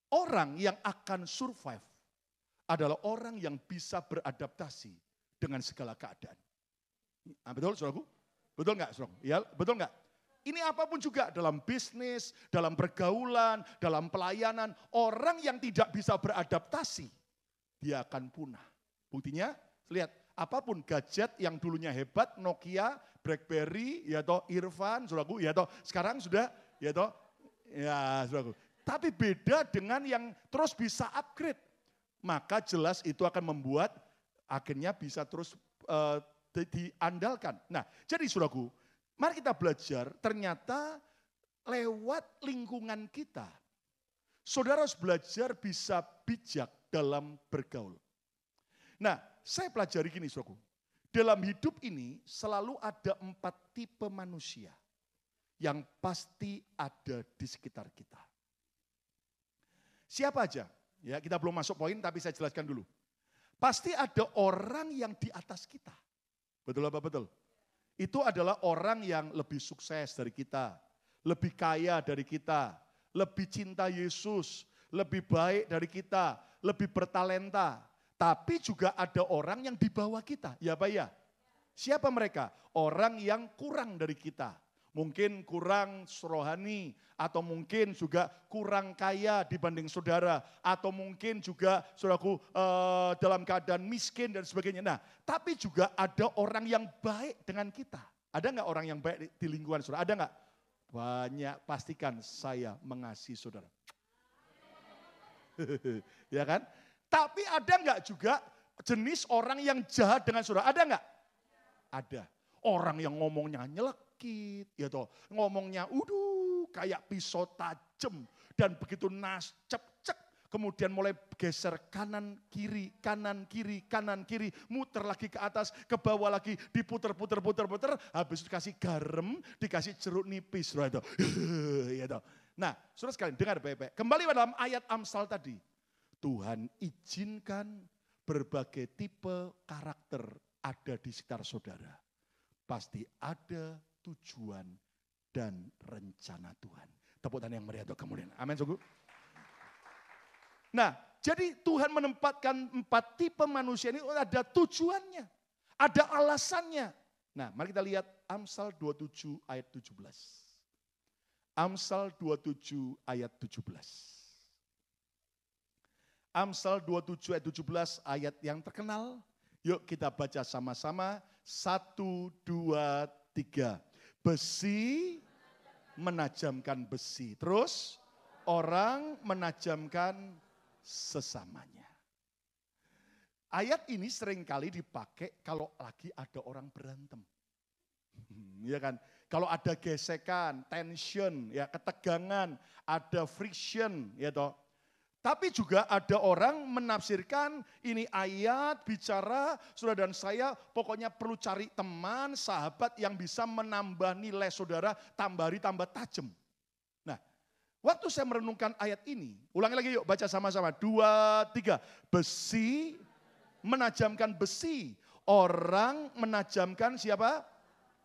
Orang yang akan survive adalah orang yang bisa beradaptasi dengan segala keadaan. Betul, saudaraku? Betul enggak, saudaraku? Ya, betul enggak? Ini apapun juga dalam bisnis, dalam pergaulan, dalam pelayanan. Orang yang tidak bisa beradaptasi, dia akan punah. Buktinya, lihat, apapun gadget yang dulunya hebat, Nokia, BlackBerry, ya toh Irfan, saudaraku, ya toh sekarang sudah, ya toh, ya saudaraku. Tapi beda dengan yang terus bisa upgrade. Maka jelas itu akan membuat akhirnya bisa terus diandalkan. Nah, jadi saudaraku, mari kita belajar ternyata lewat lingkungan kita. Saudara harus belajar bisa bijak dalam bergaul. Nah, saya pelajari gini saudaraku. Dalam hidup ini selalu ada 4 tipe manusia yang pasti ada di sekitar kita. Siapa aja? Ya, kita belum masuk poin tapi saya jelaskan dulu. Pasti ada orang yang di atas kita. Betul apa betul? Itu adalah orang yang lebih sukses dari kita, lebih kaya dari kita, lebih cinta Yesus, lebih baik dari kita, lebih bertalenta. Tapi juga ada orang yang di bawah kita, ya Pak ya? Siapa mereka? Orang yang kurang dari kita. Mungkin kurang rohani, atau mungkin juga kurang kaya dibanding saudara, atau mungkin juga saudaraku dalam keadaan miskin dan sebagainya. Nah, tapi juga ada orang yang baik dengan kita. Ada nggak orang yang baik di lingkungan saudara? Ada nggak? Banyak, pastikan saya mengasihi saudara. Ya kan? Tapi ada nggak juga jenis orang yang jahat dengan saudara? Ada nggak? Ada. Orang yang ngomongnya nyelekit, ya toh, ngomongnya kayak pisau tajam dan begitu cek, kemudian mulai geser kanan kiri, muter lagi ke atas, ke bawah lagi, diputer, habis itu kasih garam, dikasih jeruk nipis, ya toh. Nah, saudara sekalian dengar baik-baik. Kembali pada dalam ayat Amsal tadi. Tuhan izinkan berbagai tipe karakter ada di sekitar saudara. Pasti ada tujuan dan rencana Tuhan. Tepuk tangan yang meriah untuk kemuliaan. Amin, sungguh. Nah, jadi Tuhan menempatkan 4 tipe manusia ini ada tujuannya. Ada alasannya. Nah, mari kita lihat Amsal 27 ayat 17. Amsal 27 ayat 17. Amsal 27 ayat 17 ayat yang terkenal. Yuk kita baca sama-sama. 1, 2, 3. Besi menajamkan besi. Terus orang menajamkan sesamanya. Ayat ini seringkali dipakai kalau lagi ada orang berantem. Ya kan? Kalau ada gesekan, tension, ya ketegangan, ada friction, ya toh. Tapi juga ada orang menafsirkan ini ayat bicara saudara dan saya pokoknya perlu cari teman, sahabat yang bisa menambah nilai saudara tambah tajam. Nah, waktu saya merenungkan ayat ini, ulangi lagi yuk baca sama-sama. 2, 3. Besi menajamkan besi. Orang menajamkan siapa?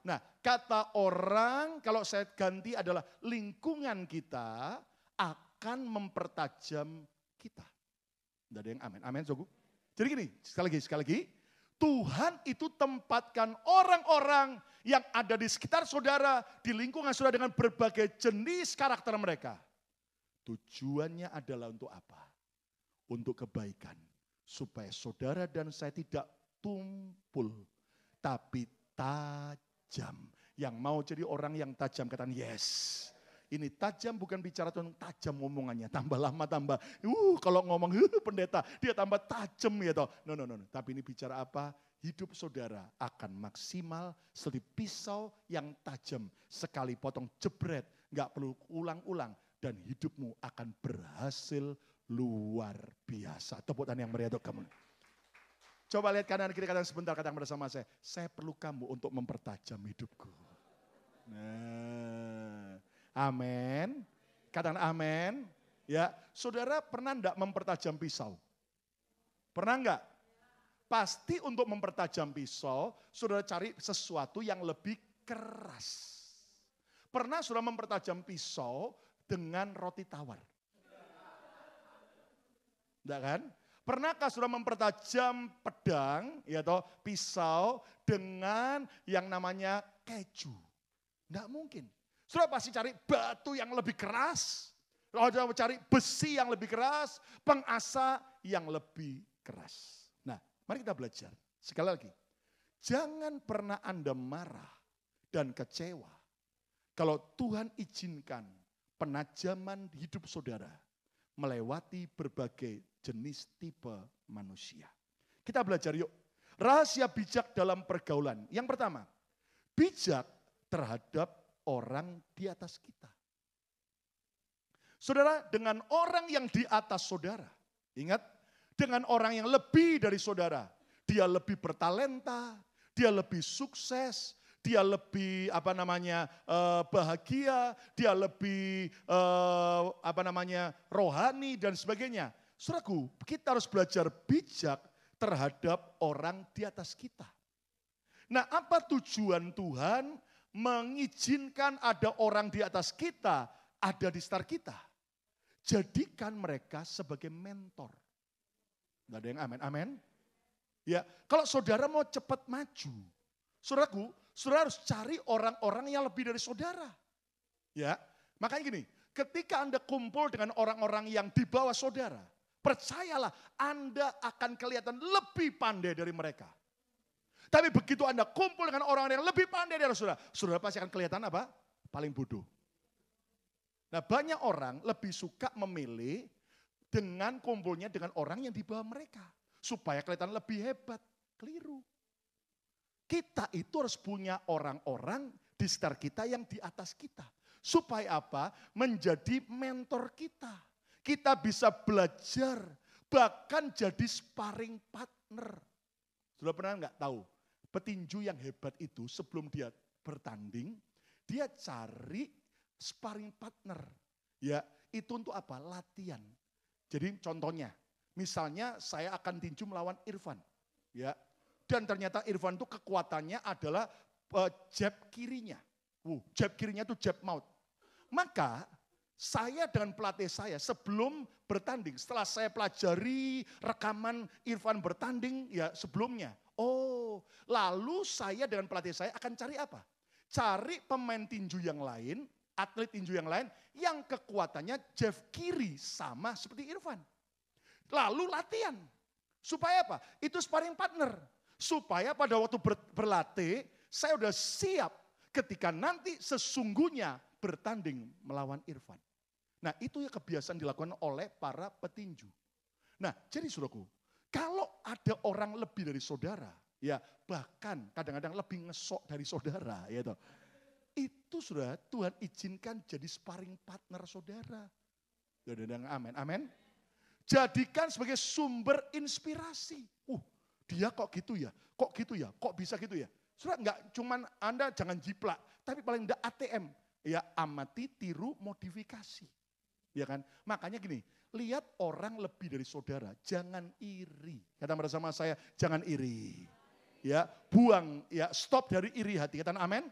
Nah, kata orang kalau saya ganti adalah lingkungan kita akan mempertajam kita. Tidak ada yang amin. Amin, Sogu. Jadi gini, sekali lagi. Tuhan itu tempatkan orang-orang yang ada di sekitar saudara, di lingkungan saudara dengan berbagai jenis karakter mereka. Tujuannya adalah untuk apa? Untuk kebaikan. Supaya saudara dan saya tidak tumpul, tapi tajam. Yang mau jadi orang yang tajam, katakan yes. Ini tajam bukan bicara tentang tajam omongannya, tambah lama tambah. Kalau ngomong pendeta, dia tambah tajam ya toh. No. Tapi ini bicara apa? hidup saudara akan maksimal seperti pisau yang tajam. Sekali potong jebret, gak perlu ulang-ulang. Dan hidupmu akan berhasil luar biasa. Tepuk tangan yang meriah untuk kamu. Coba lihat kanan kiri katakan sebentar, katakan bersama saya perlu kamu untuk mempertajam hidupku. Nah, amin. Katakan amin. Ya, saudara pernah enggak mempertajam pisau? Pernah enggak? Pasti untuk mempertajam pisau, saudara cari sesuatu yang lebih keras. Pernah saudara mempertajam pisau dengan roti tawar? Enggak kan? Pernahkah saudara mempertajam pedang, ya toh, pisau dengan yang namanya keju? Enggak mungkin. Saudara pasti cari batu yang lebih keras, saudara cari besi yang lebih keras, pengasa yang lebih keras. Nah, mari kita belajar. Sekali lagi, jangan pernah Anda marah dan kecewa kalau Tuhan izinkan penajaman hidup saudara melewati berbagai jenis tipe manusia. Kita belajar yuk. Rahasia bijak dalam pergaulan. Yang pertama, bijak terhadap orang di atas kita. Saudara, dengan orang yang di atas saudara, ingat, dengan orang yang lebih dari saudara, dia lebih bertalenta, dia lebih sukses, dia lebih bahagia, dia lebih rohani dan sebagainya. Saudaraku, kita harus belajar bijak terhadap orang di atas kita. Nah, apa tujuan Tuhan mengizinkan ada orang di atas kita, ada di sekitar kita? Jadikan mereka sebagai mentor. Gak ada yang amin, amin. Ya, kalau saudara mau cepat maju, saudaraku, saudara harus cari orang-orang yang lebih dari saudara. Ya, makanya gini, ketika Anda kumpul dengan orang-orang yang di bawah saudara, percayalah Anda akan kelihatan lebih pandai dari mereka. Tapi begitu Anda kumpul dengan orang-orang yang lebih pandai dari saudara, saudara pasti akan kelihatan apa? Paling bodoh. Nah, banyak orang lebih suka memilih dengan kumpulnya dengan orang yang di bawah mereka. Supaya kelihatan lebih hebat. Keliru. Kita itu harus punya orang-orang di sekitar kita yang di atas kita. Supaya apa? Menjadi mentor kita. Kita bisa belajar, bahkan jadi sparring partner. Sudah pernah nggak tahu? Petinju yang hebat itu sebelum dia bertanding, dia cari sparring partner. Ya, itu untuk apa? Latihan. Jadi contohnya, misalnya saya akan tinju melawan Irfan. Ya, dan ternyata Irfan itu kekuatannya adalah jab kirinya. Jab kirinya itu jab maut. Maka saya dengan pelatih saya sebelum bertanding, setelah saya pelajari rekaman Irfan bertanding ya sebelumnya. Oh, lalu saya dengan pelatih saya akan cari apa? Cari pemain tinju yang lain, atlet tinju yang lain yang kekuatannya jab kiri sama seperti Irfan. Lalu latihan. Supaya apa? Itu sparring partner. Supaya pada waktu berlatih, saya sudah siap ketika nanti sesungguhnya bertanding melawan Irfan. Nah, itu ya kebiasaan dilakukan oleh para petinju. Nah, jadi saudaraku, kalau ada orang lebih dari saudara, ya bahkan kadang-kadang lebih ngesok dari saudara, ya toh. Itu sudah Tuhan izinkan jadi sparring partner saudara. Amin, amin. Jadikan sebagai sumber inspirasi. Dia kok gitu ya, kok gitu ya, kok bisa gitu ya. Saudara enggak cuman Anda jangan jiplak, tapi paling enggak ATM. Ya amati, tiru, modifikasi. Ya kan? Makanya gini, lihat orang lebih dari saudara, jangan iri. Kata bersama saya, jangan iri. Ya, buang, ya stop dari iri hati. Kata amin.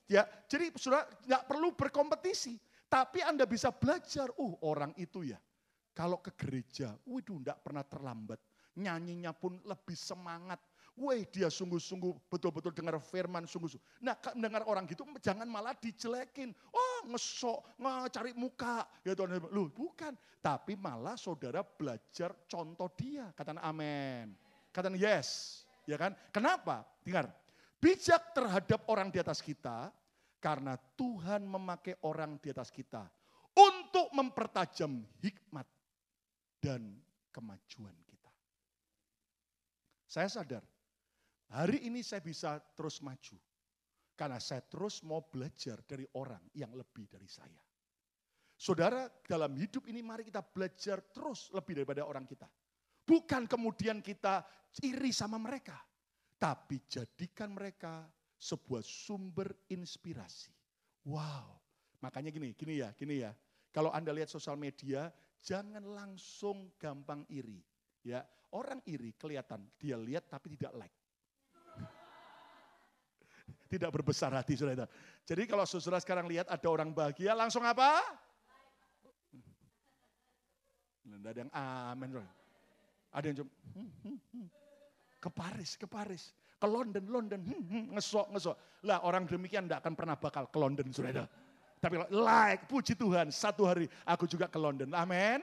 Ya, jadi saudara enggak perlu berkompetisi, tapi Anda bisa belajar. Orang itu ya, kalau ke gereja, waduh enggak pernah terlambat. Nyanyinya pun lebih semangat. Wih, dia sungguh-sungguh betul-betul dengar firman sungguh-sungguh. Nah, mendengar orang gitu jangan malah dijelekin. Ngesok, cari muka. Ya Tuhan, loh bukan. Tapi malah saudara belajar contoh dia. Katakan amin. Katakan yes. Ya kan? Kenapa? Dengar. Bijak terhadap orang di atas kita. Karena Tuhan memakai orang di atas kita. Untuk mempertajam hikmat dan kemajuan kita. Saya sadar. Hari ini saya bisa terus maju. Karena saya terus mau belajar dari orang yang lebih dari saya. Saudara, dalam hidup ini mari kita belajar terus lebih daripada orang kita. Bukan kemudian kita iri sama mereka. Tapi jadikan mereka sebuah sumber inspirasi. Wow, makanya gini ya. Kalau Anda lihat sosial media, jangan langsung gampang iri. Ya, orang iri kelihatan, dia lihat tapi tidak like. Tidak berbesar hati, saudara. Jadi kalau saudara sekarang lihat ada orang bahagia, langsung apa? Tidak ada yang amin. Ada yang cuma, ke Paris, ke London, ngesok. Lah orang demikian tidak akan pernah bakal ke London, saudara. Tapi like, puji Tuhan, satu hari aku juga ke London, amin.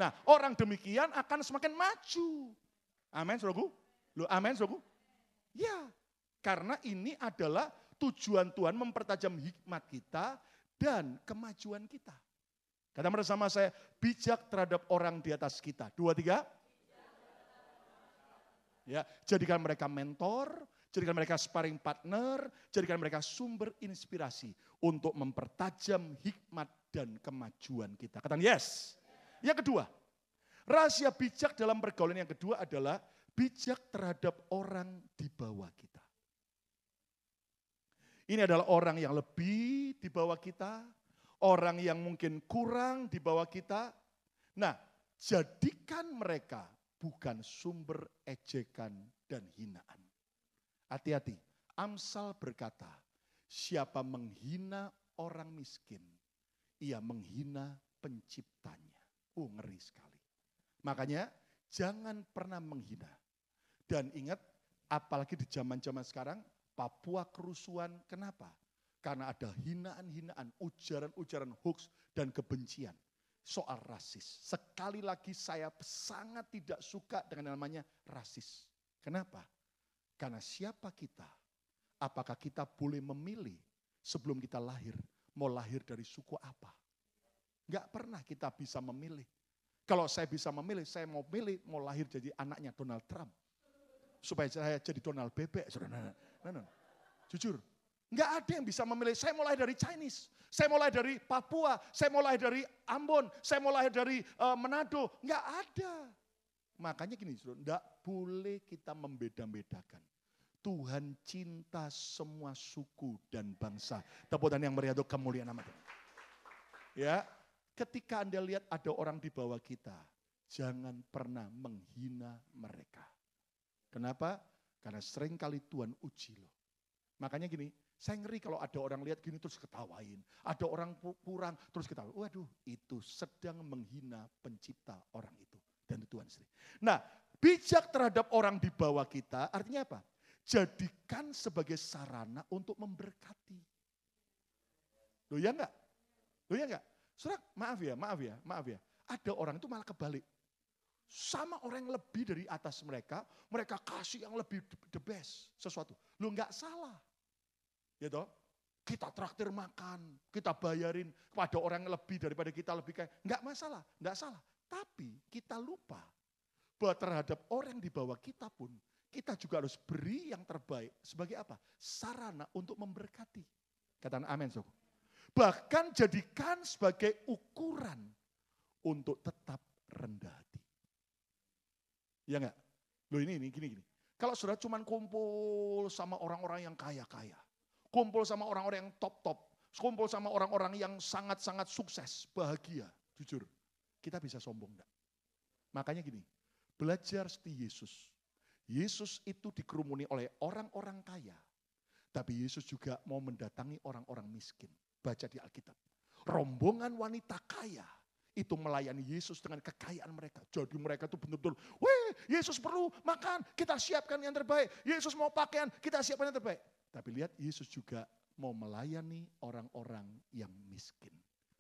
Nah orang demikian akan semakin maju. Amin, saudaraku. Loh, amin, saudaraku. Ya. Karena ini adalah tujuan Tuhan mempertajam hikmat kita dan kemajuan kita. Kata bersama saya, bijak terhadap orang di atas kita. 2, 3. Ya, jadikan mereka mentor, jadikan mereka sparring partner, jadikan mereka sumber inspirasi untuk mempertajam hikmat dan kemajuan kita. Katakan yes. Yang kedua, rahasia bijak dalam pergaulan yang kedua adalah bijak terhadap orang di bawah kita. Ini adalah orang yang lebih di bawah kita, orang yang mungkin kurang di bawah kita. Nah, jadikan mereka bukan sumber ejekan dan hinaan. Hati-hati, Amsal berkata, siapa menghina orang miskin, ia menghina penciptanya. Ngeri sekali. Makanya jangan pernah menghina. Dan ingat, apalagi di zaman-zaman sekarang, Papua kerusuhan, kenapa? Karena ada hinaan-hinaan, ujaran-ujaran hoax dan kebencian soal rasis. Sekali lagi saya sangat tidak suka dengan namanya rasis. Kenapa? Karena siapa kita? Apakah kita boleh memilih sebelum kita lahir, mau lahir dari suku apa? Enggak pernah kita bisa memilih. Kalau saya bisa memilih, saya mau pilih, mau lahir jadi anaknya Donald Trump. Supaya saya jadi Donald Bebek, saudara. Nah. Jujur, nggak ada yang bisa memilih. Saya mulai dari Chinese, saya mulai dari Papua, saya mulai dari Ambon, saya mulai dari Manado. Nggak ada. Makanya gini, saudara, nggak boleh kita membeda-bedakan. Tuhan cinta semua suku dan bangsa. Tepuk tangan yang meriah untuk kemuliaan nama Tuhan. Ya, ketika Anda lihat ada orang di bawah kita, jangan pernah menghina mereka. Kenapa? Karena seringkali Tuhan uji loh. Makanya gini, saya ngeri kalau ada orang lihat gini terus ketawain. Ada orang kurang terus ketawain. Waduh, itu sedang menghina pencipta orang itu. Dan itu Tuhan sendiri. Nah, bijak terhadap orang di bawah kita artinya apa? Jadikan sebagai sarana untuk memberkati. Loh ya enggak? Loh ya enggak? Saudara, maaf ya. Ada orang itu malah kebalik. Sama orang yang lebih dari atas mereka kasih yang lebih the best sesuatu. Lu nggak salah. Gitu. Kita traktir makan, kita bayarin kepada orang yang lebih daripada kita lebih kaya. Nggak masalah, nggak salah. Tapi kita lupa bahwa terhadap orang di bawah kita pun, kita juga harus beri yang terbaik. Sebagai apa? Sarana untuk memberkati. Katakan amin, saudara. Bahkan jadikan sebagai ukuran untuk tetap rendah hati. Ya enggak? Loh ini gini. Kalau saudara cuma kumpul sama orang-orang yang kaya-kaya, kumpul sama orang-orang yang top-top, kumpul sama orang-orang yang sangat-sangat sukses, bahagia, jujur, kita bisa sombong enggak? Makanya gini, belajar seperti Yesus. Yesus itu dikerumuni oleh orang-orang kaya, tapi Yesus juga mau mendatangi orang-orang miskin. Baca di Alkitab. Rombongan wanita kaya itu melayani Yesus dengan kekayaan mereka. Jadi mereka itu betul-betul, weh Yesus perlu makan, kita siapkan yang terbaik. Yesus mau pakaian, kita siapkan yang terbaik. Tapi lihat Yesus juga mau melayani orang-orang yang miskin.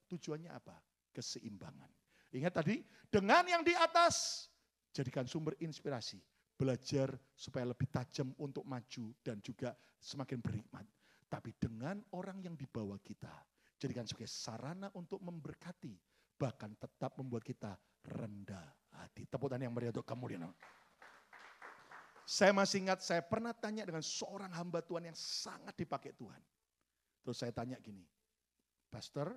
Tujuannya apa? Keseimbangan. Ingat tadi, dengan yang di atas, jadikan sumber inspirasi. Belajar supaya lebih tajam untuk maju dan juga semakin berhikmat. Tapi dengan orang yang di bawah kita, jadikan sebagai sarana untuk memberkati. Bahkan tetap membuat kita rendah hati. Tepuk tangan yang meriah untuk kemuliaan. Saya masih ingat saya pernah tanya dengan seorang hamba Tuhan yang sangat dipakai Tuhan. Terus saya tanya gini, Pastor,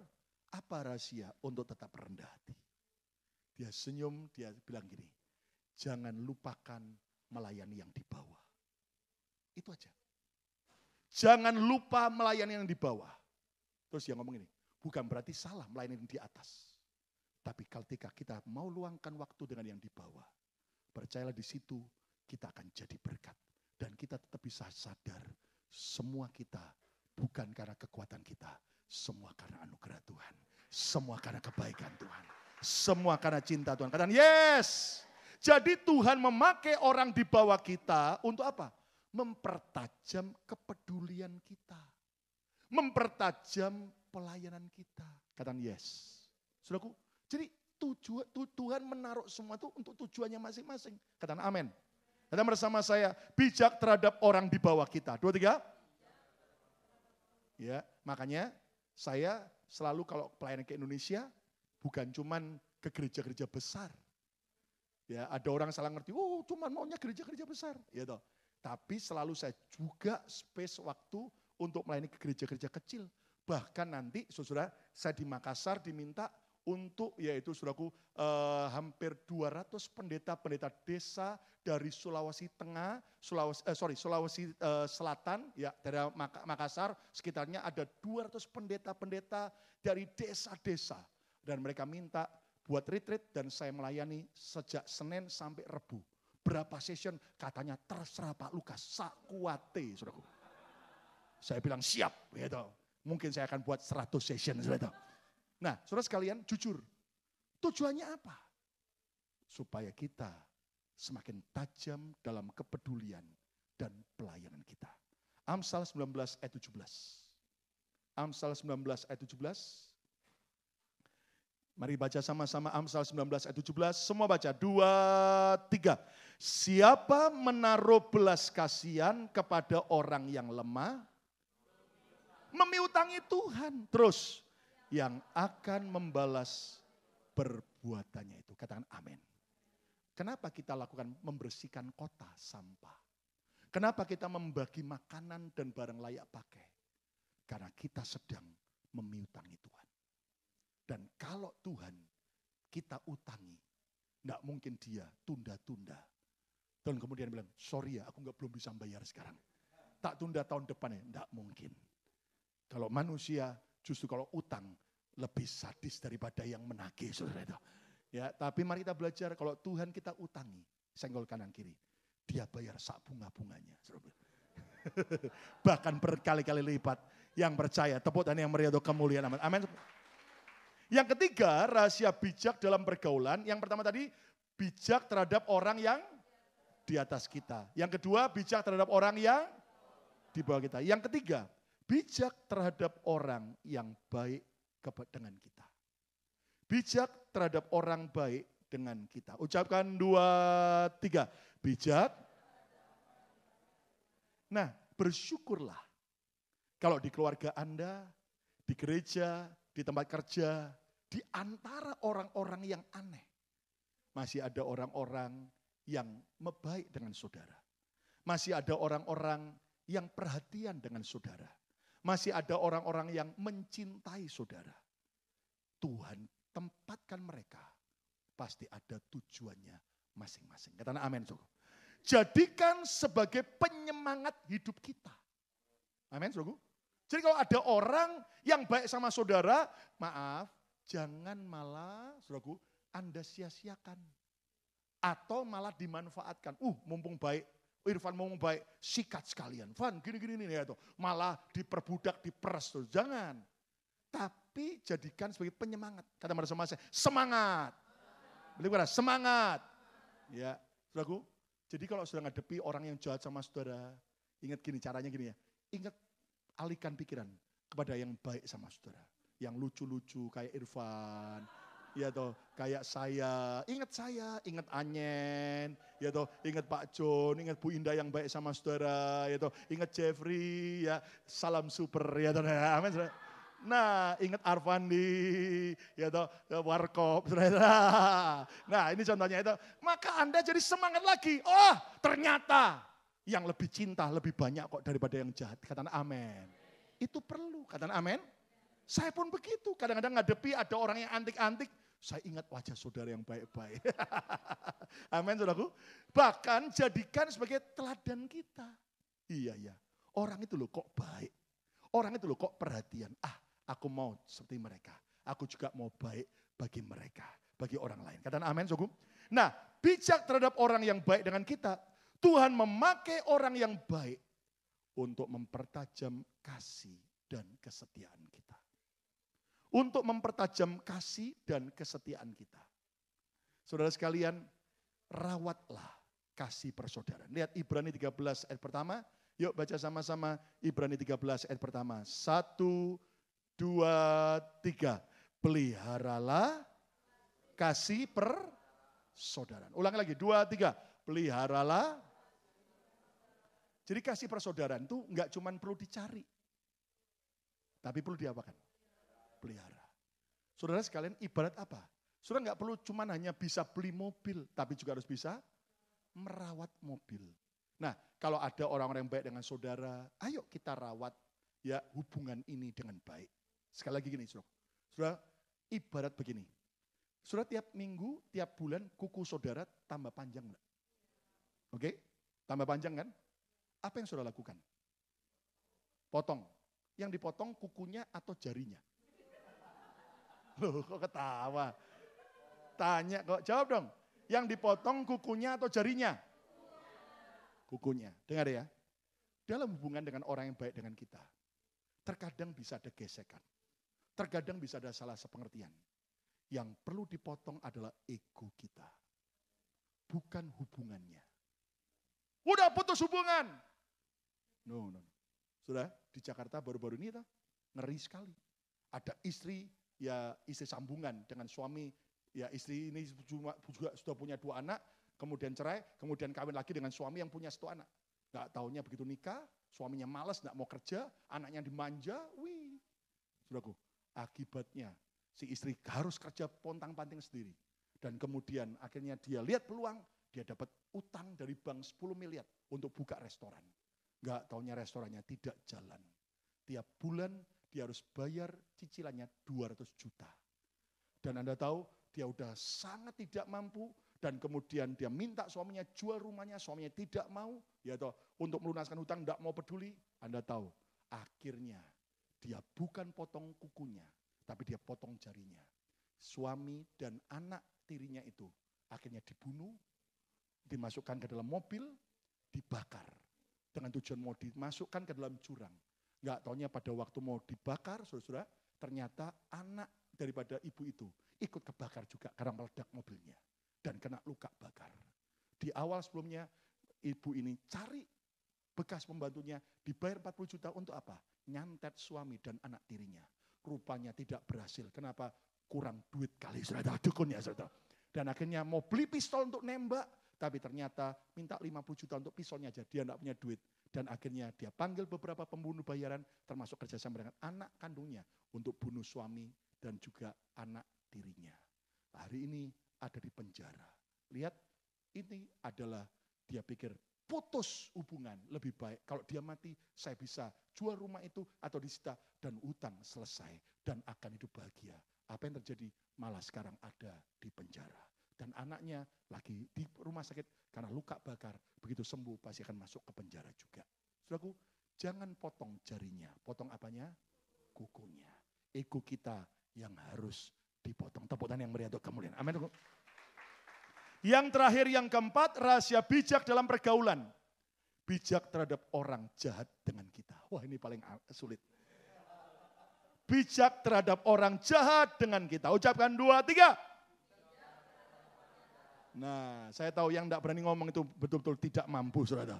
apa rahasia untuk tetap rendah hati? Dia senyum, dia bilang gini, jangan lupakan melayani yang di bawah. Itu aja. Jangan lupa melayani yang di bawah. Terus dia ngomong ini, bukan berarti salah melayani yang di atas. Tapi ketika kita mau luangkan waktu dengan yang di bawah, percayalah di situ kita akan jadi berkat. Dan kita tetap bisa sadar, semua kita bukan karena kekuatan kita, semua karena anugerah Tuhan. Semua karena kebaikan Tuhan. Semua karena cinta Tuhan. Katakan yes. Jadi Tuhan memakai orang di bawah kita untuk apa? Mempertajam kepedulian kita. Mempertajam pelayanan kita. Katakan yes. Saudaraku, jadi Tuhan menaruh semua itu untuk tujuannya masing-masing. Katakan amin. Katakan bersama saya, bijak terhadap orang di bawah kita. 2, 3. Ya, makanya saya selalu kalau pelayanan ke Indonesia, bukan cuman ke gereja-gereja besar. Ya, ada orang salah ngerti, oh cuman maunya gereja-gereja besar. Ya toh. Tapi selalu saya juga space waktu untuk melayani ke gereja-gereja kecil. Bahkan nanti saudara, saya di Makassar diminta untuk yaitu saudaraku hampir 200 pendeta-pendeta desa dari Sulawesi Tengah, Sulawesi Selatan, ya dari Makassar sekitarnya ada 200 pendeta-pendeta dari desa-desa. Dan mereka minta buat retreat dan saya melayani sejak Senin sampai Rebu. Berapa session? Katanya terserah Pak Lukas, sakuate, saudaraku. Saya bilang siap, gitu. Mungkin saya akan buat 100 session, saudara. Nah, saudara sekalian, jujur. Tujuannya apa? Supaya kita semakin tajam dalam kepedulian dan pelayanan kita. Amsal 19 ayat 17. Amsal 19 ayat 17. Mari baca sama-sama Amsal 19 ayat 17. Semua baca, 2, 3. Siapa menaruh belas kasihan kepada orang yang lemah, memiutangi Tuhan. Terus, yang akan membalas perbuatannya itu. Katakan amin. Kenapa kita lakukan membersihkan kota sampah? Kenapa kita membagi makanan dan barang layak pakai? Karena kita sedang memiutangi Tuhan. Dan kalau Tuhan kita utangi, enggak mungkin dia tunda-tunda. Dan kemudian bilang, sorry ya aku belum bisa bayar sekarang. Tak tunda tahun depan ya, enggak mungkin. Kalau manusia justru kalau utang lebih sadis daripada yang menagih, saudara itu. Ya, tapi mari kita belajar kalau Tuhan kita utangi, senggol kanan kiri, dia bayar sak bunga-bunganya. Bahkan berkali-kali lipat. Yang percaya, tepuk tangan yang meriah untuk kemuliaan. Amin. Yang ketiga, rahasia bijak dalam pergaulan. Yang pertama tadi, bijak terhadap orang yang di atas kita. Yang kedua, bijak terhadap orang yang di bawah kita. Yang ketiga, bijak terhadap orang yang baik dengan kita. Bijak terhadap orang baik dengan kita. Ucapkan 2, 3. Bijak. Nah, bersyukurlah kalau di keluarga Anda, di gereja, di tempat kerja, di antara orang-orang yang aneh, masih ada orang-orang yang baik dengan saudara. Masih ada orang-orang yang perhatian dengan saudara. Masih ada orang-orang yang mencintai saudara. Tuhan tempatkan mereka, pasti ada tujuannya masing-masing. Katakan amin. Jadikan sebagai penyemangat hidup kita. Amin, saudaraku. Jadi kalau ada orang yang baik sama saudara, maaf, jangan malah, saudaraku, Anda sia-siakan. Atau malah dimanfaatkan. Mumpung baik, Irfan mumpung baik, sikat sekalian. Van, gini-gini ya tuh. Malah diperbudak, diperes tuh. Jangan. Tapi jadikan sebagai penyemangat. Kata bersama saya, semangat. Beli semangat. Ya, saudaraku. Jadi kalau sudah ngadepi orang yang jahat sama saudara, ingat gini, caranya gini ya. Ingat, alihkan pikiran kepada yang baik sama saudara. Yang lucu-lucu kayak Irfan, ya toh, kayak saya, ingat Anyen, ya toh, ingat Pak John, ingat Bu Indah yang baik sama saudara, ya toh, ingat Jeffrey, ya salam super, ya toh, amin. Nah, ingat Arvandi, ya toh, Warkop, saudara. Nah, ini contohnya itu. Maka Anda jadi semangat lagi. Oh, ternyata yang lebih cinta lebih banyak kok daripada yang jahat. Katakan amin. Itu perlu, katakan amin. Saya pun begitu. Kadang-kadang ngadepi ada orang yang antik-antik. Saya ingat wajah saudara yang baik-baik. Amin, saudaraku. Bahkan jadikan sebagai teladan kita. Iya, iya. Orang itu loh kok baik. Orang itu loh kok perhatian. Aku mau seperti mereka. Aku juga mau baik bagi mereka. Bagi orang lain. Katakan amin, saudaraku. Nah, bijak terhadap orang yang baik dengan kita. Tuhan memakai orang yang baik untuk mempertajam kasih dan kesetiaan kita. Untuk mempertajam kasih dan kesetiaan kita. Saudara sekalian, rawatlah kasih persaudaraan. Lihat Ibrani 13 ayat pertama. Yuk baca sama-sama Ibrani 13 ayat pertama. 1, 2, 3. Peliharalah kasih persaudaraan. Ulangi lagi, 2, 3. Peliharalah. Jadi kasih persaudaraan itu enggak cuma perlu dicari. Tapi perlu diapakan? Pelihara. Saudara sekalian ibarat apa? Saudara enggak perlu cuma hanya bisa beli mobil. Tapi juga harus bisa merawat mobil. Nah kalau ada orang-orang yang baik dengan saudara. Ayo kita rawat ya hubungan ini dengan baik. Sekali lagi gini saudara. Saudara ibarat begini. Saudara tiap minggu, tiap bulan kuku saudara tambah panjang enggak? Oke? Tambah panjang kan? Apa yang saudara lakukan? Potong. Yang dipotong kukunya atau jarinya? Loh kok ketawa? Tanya kok, jawab dong. Yang dipotong kukunya atau jarinya? Kukunya. Dengar ya. Dalam hubungan dengan orang yang baik dengan kita. Terkadang bisa ada gesekan. Terkadang bisa ada salah sepengertian. Yang perlu dipotong adalah ego kita. Bukan hubungannya. Udah putus hubungan. No. Sudah di Jakarta baru-baru ini ngeri sekali. Ada istri, ya istri sambungan dengan suami, ya istri ini juga sudah punya 2 anak, kemudian cerai, kemudian kawin lagi dengan suami yang punya 1 anak. Gak taunya begitu nikah, suaminya malas, gak mau kerja, anaknya dimanja, saudaraku, akibatnya si istri harus kerja pontang-panting sendiri. Dan kemudian akhirnya dia lihat peluang, dia dapat utang dari bank 10 miliar untuk buka restoran. Gak taunya restorannya tidak jalan. Tiap bulan dia harus bayar cicilannya 200 juta. Dan Anda tahu dia udah sangat tidak mampu dan kemudian dia minta suaminya jual rumahnya, suaminya tidak mau, ya toh untuk melunaskan hutang tidak mau peduli. Anda tahu, akhirnya dia bukan potong kukunya, tapi dia potong jarinya. Suami dan anak tirinya itu akhirnya dibunuh, dimasukkan ke dalam mobil, dibakar. Dengan tujuan mau dimasukkan ke dalam jurang. Enggak taunya pada waktu mau dibakar, saudara-saudara, ternyata anak daripada ibu itu ikut kebakar juga karena meledak mobilnya. Dan kena luka bakar. Di awal sebelumnya, ibu ini cari bekas pembantunya, dibayar 40 juta untuk apa? Nyantet suami dan anak tirinya. Rupanya tidak berhasil. Kenapa? Kurang duit kali, saudara. Dukunnya, saudara. Dan akhirnya mau beli pistol untuk nembak, tapi ternyata minta 50 juta untuk pistolnya aja, dia tidak punya duit. Dan akhirnya dia panggil beberapa pembunuh bayaran, termasuk kerjasama dengan anak kandungnya, untuk bunuh suami dan juga anak tirinya. Hari ini ada di penjara. Lihat, ini adalah dia pikir putus hubungan lebih baik. Kalau dia mati, saya bisa jual rumah itu atau disita dan utang selesai. Dan akan hidup bahagia. Apa yang terjadi? Malah sekarang ada di penjara. Dan anaknya lagi di rumah sakit karena luka bakar. Begitu sembuh pasti akan masuk ke penjara juga. Saudaraku, jangan potong jarinya. Potong apanya? Kukunya. Ego kita yang harus dipotong. Tepuk tangan yang meriah untuk kemuliaan. Amin. Yang terakhir, yang keempat, rahasia bijak dalam pergaulan. Bijak terhadap orang jahat dengan kita. Wah, ini paling sulit. Bijak terhadap orang jahat dengan kita. Ucapkan 2, 3. Nah, saya tahu yang tidak berani ngomong itu betul-betul tidak mampu, saudara.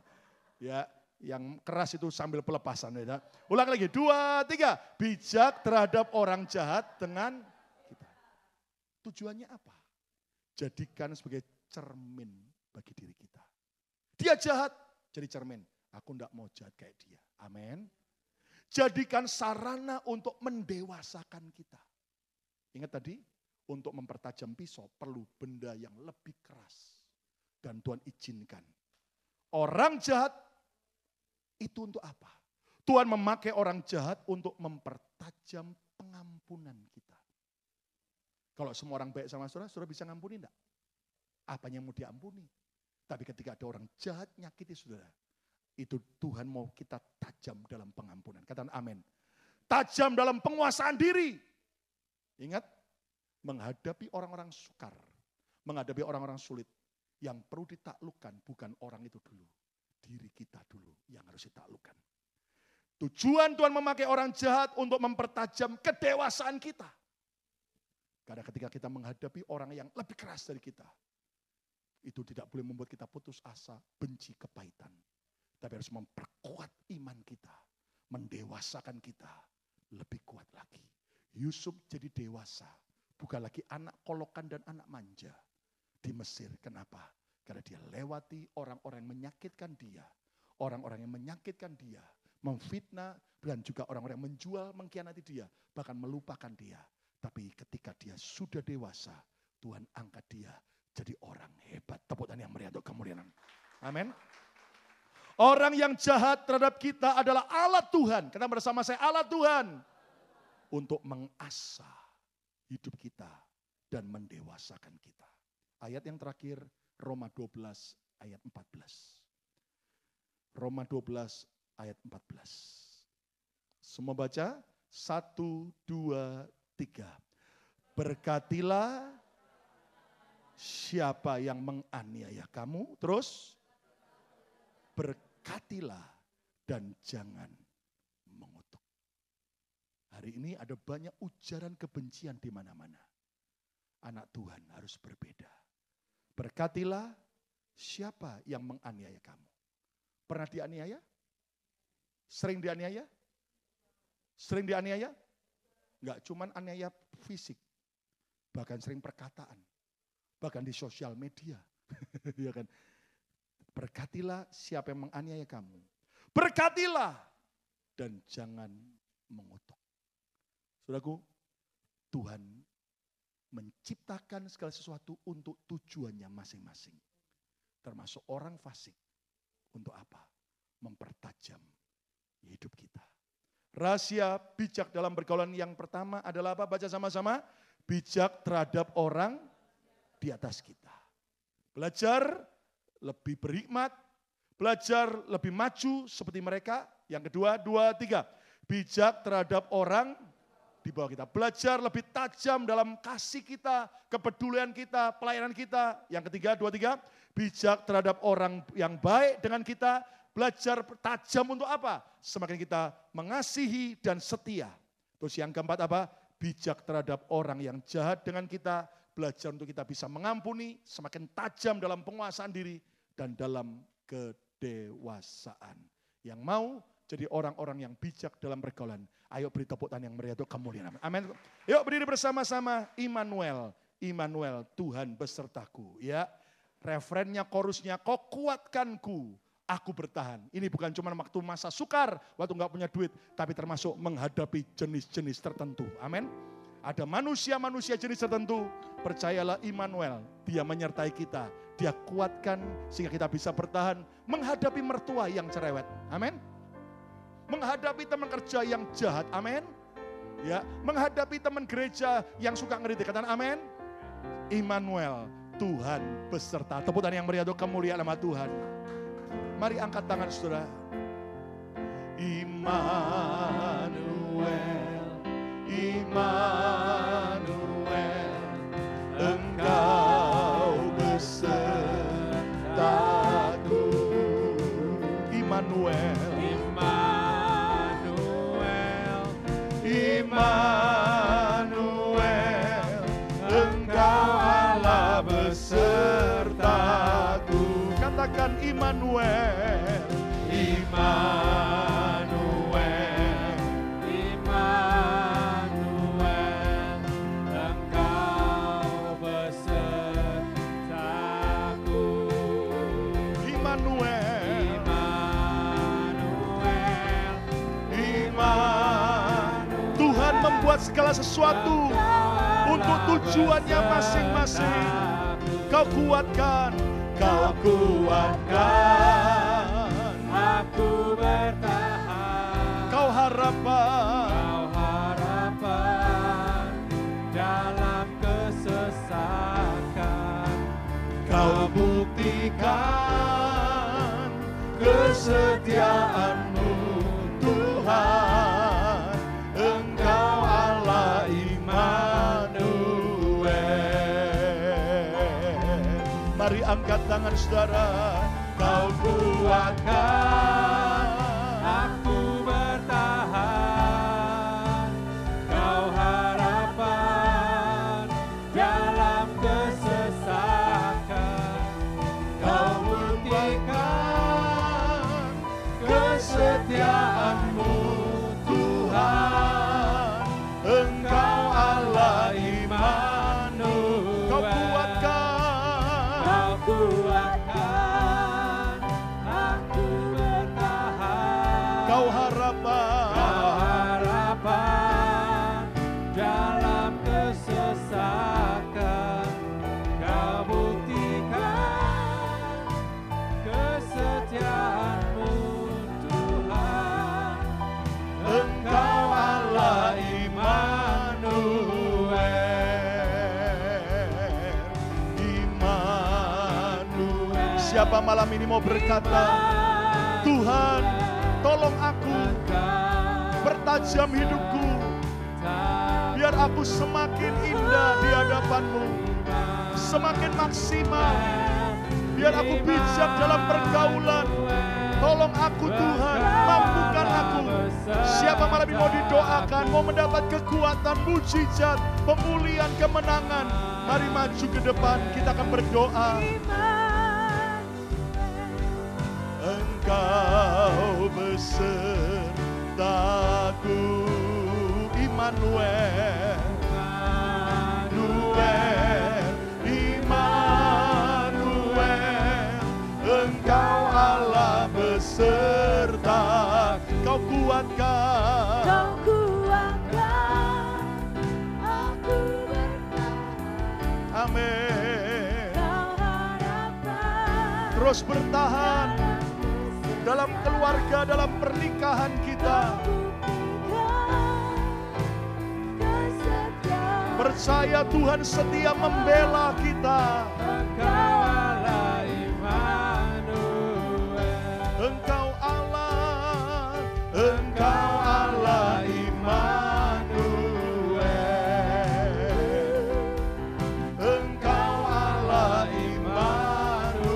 Ya, yang keras itu sambil pelepasan. Ya. Ulang lagi, 2, 3. Bijak terhadap orang jahat dengan kita. Tujuannya apa? Jadikan sebagai cermin bagi diri kita. Dia jahat, jadi cermin. Aku tidak mau jahat kayak dia. Amin. Jadikan sarana untuk mendewasakan kita. Ingat tadi, untuk mempertajam pisau perlu benda yang lebih keras. Dan Tuhan izinkan. Orang jahat itu untuk apa? Tuhan memakai orang jahat untuk mempertajam pengampunan kita. Kalau semua orang baik sama saudara, saudara bisa ngampuni enggak? Apanya yang mau diampuni? Tapi ketika ada orang jahat nyakiti saudara, itu Tuhan mau kita tajam dalam pengampunan. Katakan amin. Tajam dalam penguasaan diri. Ingat, menghadapi orang-orang sukar, menghadapi orang-orang sulit, yang perlu ditaklukkan bukan orang itu dulu, diri kita dulu yang harus ditaklukkan. Tujuan Tuhan memakai orang jahat untuk mempertajam kedewasaan kita. Karena ketika kita menghadapi orang yang lebih keras dari kita, itu tidak boleh membuat kita putus asa, benci, kepahitan. Tapi harus memperkuat iman kita, mendewasakan kita lebih kuat lagi. Yusuf jadi dewasa. Bukan lagi anak kolokan dan anak manja di Mesir. Kenapa? Karena dia lewati orang-orang yang menyakitkan dia. Orang-orang yang menyakitkan dia. Memfitnah dan juga orang-orang yang menjual, mengkhianati dia. Bahkan melupakan dia. Tapi ketika dia sudah dewasa, Tuhan angkat dia jadi orang hebat. Tepuk tangan yang meriah untuk kemuliaan. Amin. Orang yang jahat terhadap kita adalah alat Tuhan. Karena bersama saya alat Tuhan. Untuk mengasah hidup kita dan mendewasakan kita. Ayat yang terakhir Roma 12 ayat 14. Roma 12 ayat 14. Semua baca? 1, 2, 3. Berkatilah siapa yang menganiaya kamu. Terus berkatilah dan jangan mengutuk. Hari ini ada banyak ujaran kebencian di mana-mana. Anak Tuhan harus berbeda. Berkatilah siapa yang menganiaya kamu. Pernah dianiaya? Sering dianiaya? Sering dianiaya? Enggak, cuman aniaya fisik. Bahkan sering perkataan. Bahkan di sosial media. Ya kan? Berkatilah siapa yang menganiaya kamu. Berkatilah dan jangan mengutuk. Saudaraku, Tuhan menciptakan segala sesuatu untuk tujuannya masing-masing. Termasuk orang fasik. Untuk apa? Mempertajam hidup kita. Rahasia bijak dalam pergaulan yang pertama adalah apa? Baca sama-sama. Bijak terhadap orang di atas kita. Belajar lebih berhikmat. Belajar lebih maju seperti mereka. Yang kedua, 2, 3. Bijak terhadap orang di bawah kita. Belajar lebih tajam dalam kasih kita, kepedulian kita, pelayanan kita. Yang ketiga, 2, 3. Bijak terhadap orang yang baik dengan kita. Belajar tajam untuk apa? Semakin kita mengasihi dan setia. Terus yang keempat apa? Bijak terhadap orang yang jahat dengan kita. Belajar untuk kita bisa mengampuni. Semakin tajam dalam penguasaan diri dan dalam kedewasaan. Yang mau jadi orang-orang yang bijak dalam pergaulan. Ayo beri tepuk tangan yang meriah untuk kemuliaan. Amin. Yuk berdiri bersama-sama. Immanuel. Immanuel, Tuhan besertaku. Ya, referennya, chorusnya, kau kuatkanku, aku bertahan. Ini bukan cuma waktu masa sukar, waktu nggak punya duit, tapi termasuk menghadapi jenis-jenis tertentu. Amin. Ada manusia-manusia jenis tertentu, percayalah Immanuel, dia menyertai kita. Dia kuatkan sehingga kita bisa bertahan menghadapi mertua yang cerewet. Amin. Menghadapi teman kerja yang jahat, amin. Ya, menghadapi teman gereja yang suka ngeritik, katakan amin. Immanuel, Tuhan beserta. Tepuk tangan yang meriah untuk kemuliaan nama Tuhan. Mari angkat tangan saudara. Immanuel, Immanuel, Engkau besertaku. Immanuel. Immanuel, Engkau Allah besertaku. Katakan Immanuel, Immanuel, Immanuel, Engkau besertaku. Immanuel, Immanuel, Immanuel. membuat segala sesuatu untuk tujuannya masing-masing. Kau kuatkan, Kau kuatkan. Aku bertahan. Kau harapan. Kau harapan dalam kesesakan. Kau buktikan kesetiaan-Mu, Tuhan. Engkau Allah Immanuel. Mari angkat tangan saudara. Kau kuatkan. Aku bertahan. Kau harapan dalam kesesakan. Kau buktikan kesetiaan-Mu, Tuhan. Engkau Allah Immanuel. Kau kuatkan. Kau kuatkan. Aku bertahan. Kau harapan. Kau harapan dalam kesesakan. Kau buktikan kesetiaan-Mu, Tuhan. Engkau Allah Immanuel. Immanuel. Siapa malam ini mau berkata, Tuhan, tolong aku, pertajam hidupku, biar aku semakin indah di hadapan-Mu, semakin maksimal, biar aku bijak dalam pergaulan. Tolong aku Tuhan, mampukan aku. Siapa malam ini mau didoakan, mau mendapat kekuatan, mujizat, pemulihan, kemenangan, mari maju ke depan, kita akan berdoa. Engkau besertaku, Immanuel. Immanuel, Engkau Allah beserta. Kau kuatkan. Kau kuatkan, aku bertahan. Amin. Kau harapan Terus bertahan dalam keluarga, dalam pernikahan kita. Percaya Tuhan setia membela kita. Engkau Allah Immanuel. Engkau Allah, Engkau Allah Immanuel. Engkau Allah Immanuel.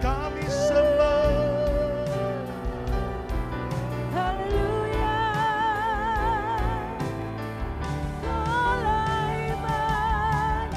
Kami sembah. Haleluya. Allah Immanuel.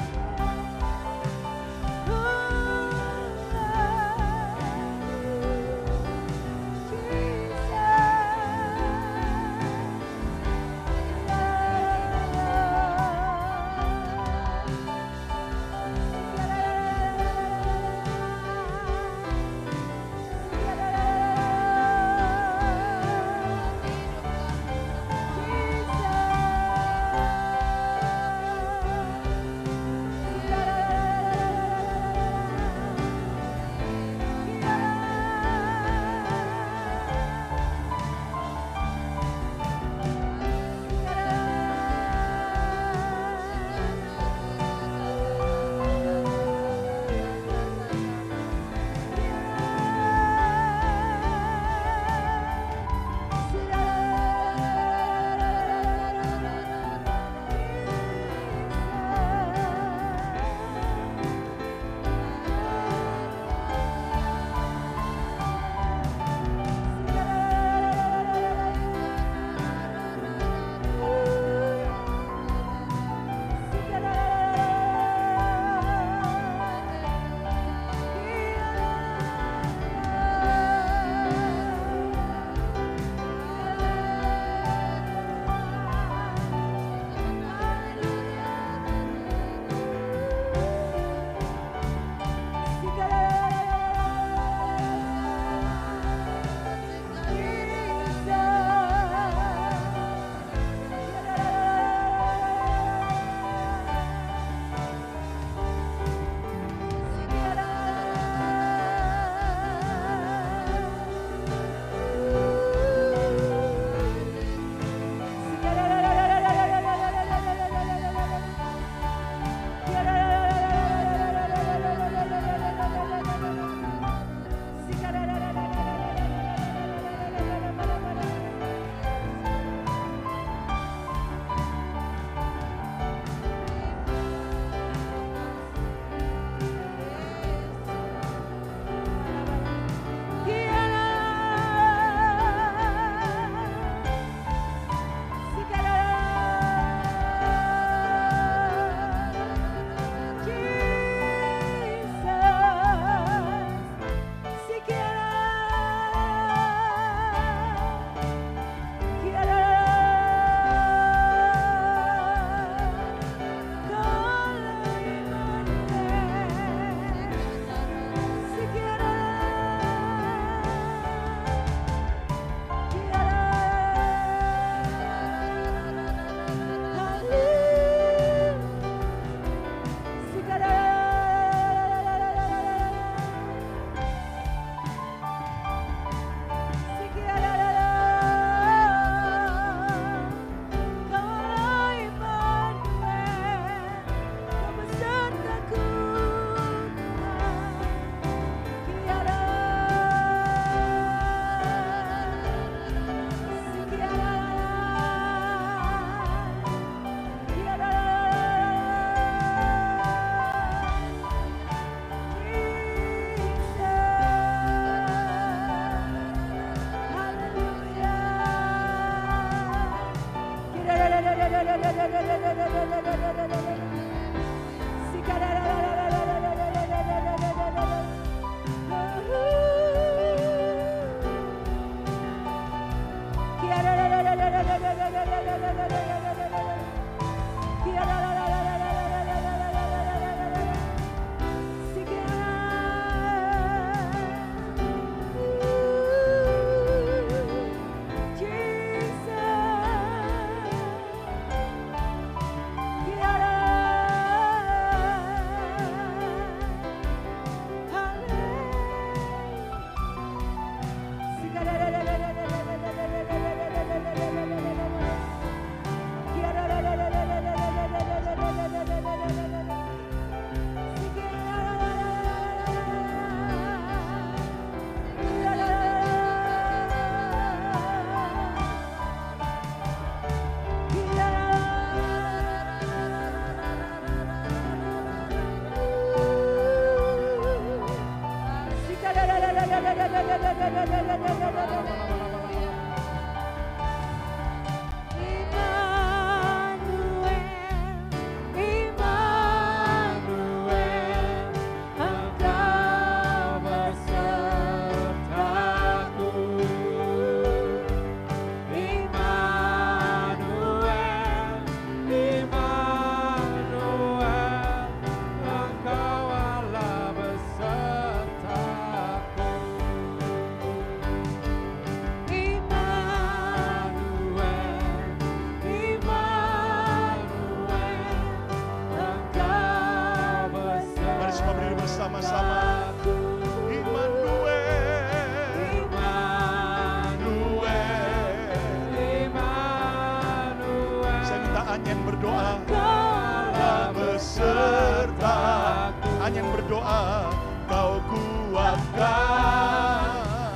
yang berdoa, Allah besertaku. Hanya yang berdoa, Kau kuatkan.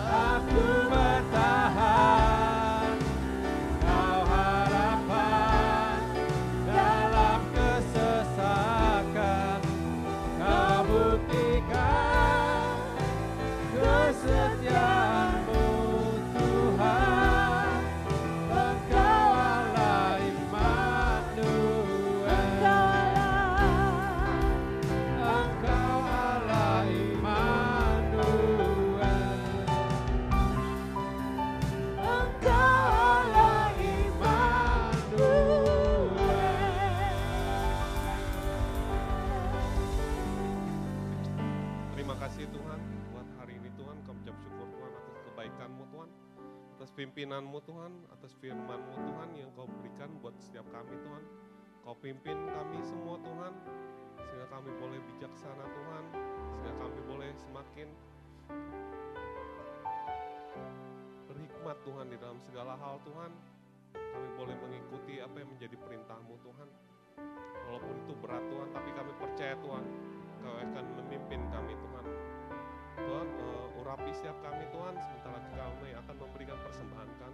Aku bertahan, Kau harapan dalam kesesakan. Kau buktikan kesetiaan-Mu Tuhan. Engkau Allah Immanuel. Engkau Allah Immanuel. Engkau Allah Immanuel. Terima kasih Tuhan buat hari ini Tuhan. Kami ucap syukur Tuhan atas kebaikan-Mu Tuhan, atas pimpinan-Mu Tuhan, atas firman-Mu Tuhan yang Kau berikan buat setiap kami Tuhan. Kau pimpin kami semua Tuhan, sehingga kami boleh bijaksana Tuhan, sehingga kami boleh semakin berhikmat Tuhan di dalam segala hal Tuhan. Kami boleh mengikuti apa yang menjadi perintah-Mu Tuhan. Walaupun itu berat Tuhan, tapi kami percaya Tuhan, Kau akan memimpin kami Tuhan. Tuhan, urapi setiap kami Tuhan, sebentar lagi kami akan memberikan persembahan kan.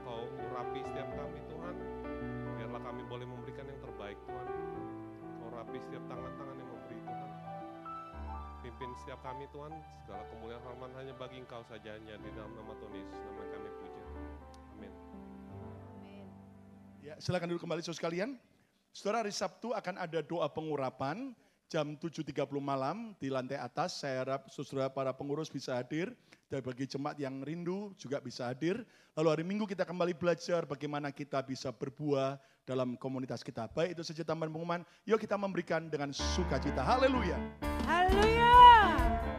Kau urapi setiap kami Tuhan, biarlah kami boleh memberikan yang terbaik Tuhan. Kau urapi setiap tangan-tangan yang memberi Tuhan. Pimpin setiap kami Tuhan, segala kemuliaan hormat hanya bagi Engkau saja, hanya di dalam nama Tuhan Yesus, nama kami puja. Amin. Ya, silakan duduk kembali saudara sekalian. Saudara, hari Sabtu akan ada doa pengurapan jam 7.30 malam di lantai atas. Saya harap saudara para pengurus bisa hadir, dan bagi jemaat yang rindu juga bisa hadir. Lalu hari Minggu kita kembali belajar bagaimana kita bisa berbuah dalam komunitas kita. Baik, itu saja tambahan pengumuman. Yuk kita memberikan dengan sukacita. Haleluya. Haleluya.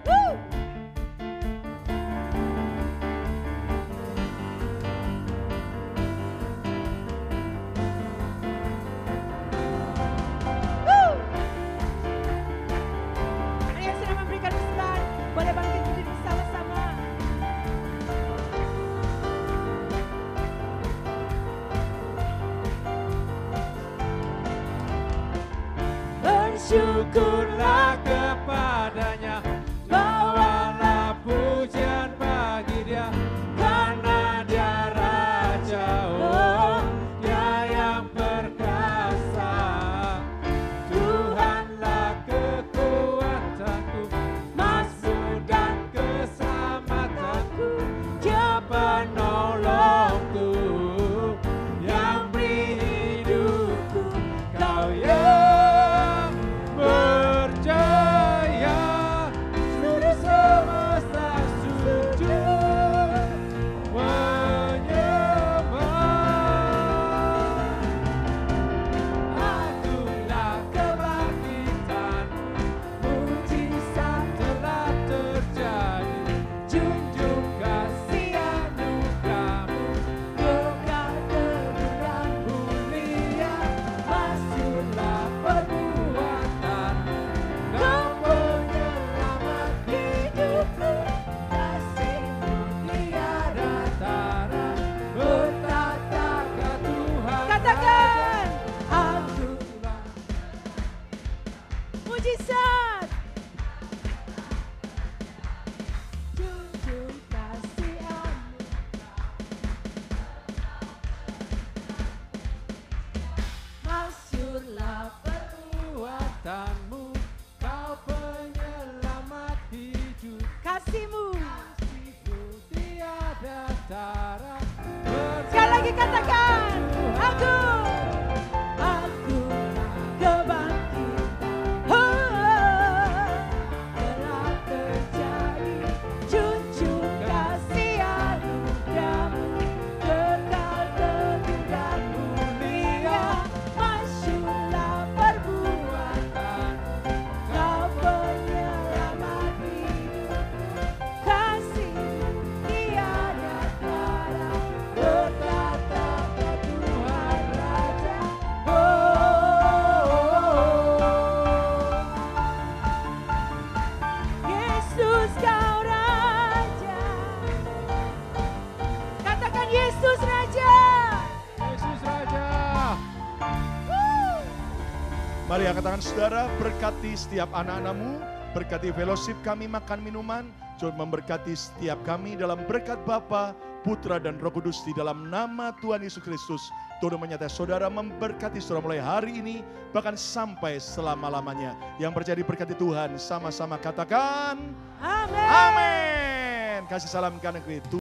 Woo! Ada yang sudah memberikan pesan, boleh bangkit berdiri bersama-sama. Bersyukurlah kepadanya, bawalah pujian bagi Dia, karena Dia Raja, oh Dia yang perkasa. Tuhanlah kekuatanku, maksud dan keselamatanku, Dia penolongku, yang beri hidupku. Kau yang berjaya, seluruh semesta sujud menyembah. Agunglah kebangkitan, mujizat telah terjadi. Junjung kasih anugerah-Mu, kekal kemuliaan mulia. Masyurlah perbuatan, Kau penyelamat hidupku. Kasih-Mu tiada tara, bertata-tata Tuhan. Katakan, Agunglah mujizat. Junjung kasih masyurlah perbuatan-Mu, Kau penyelamat hidup. kasih-Mu. Kasih-Mu tiada tara, Sekali lagi katakan, aku kebangkitan, telah terjadi. Junjung kasih anugerah-Mu, kekal kemuliaan mulia. Masyurlah perbuatan, Kau penyelamat hidup. Kasih-Mu tiada tara, bertata-tata Mari angkat tangan saudara, berkati setiap anak-anakmu, berkati fellowship kami makan minuman, Tuhan memberkati setiap kami dalam berkat Bapa, Putra dan Roh Kudus di dalam nama Tuhan Yesus Kristus. Tuhan menyertai saudara, memberkati saudara mulai hari ini, bahkan sampai selama-lamanya. Yang percaya diberkati Tuhan, sama-sama katakan, Amin. Amin. Kasih salam ke negeri Tuhan.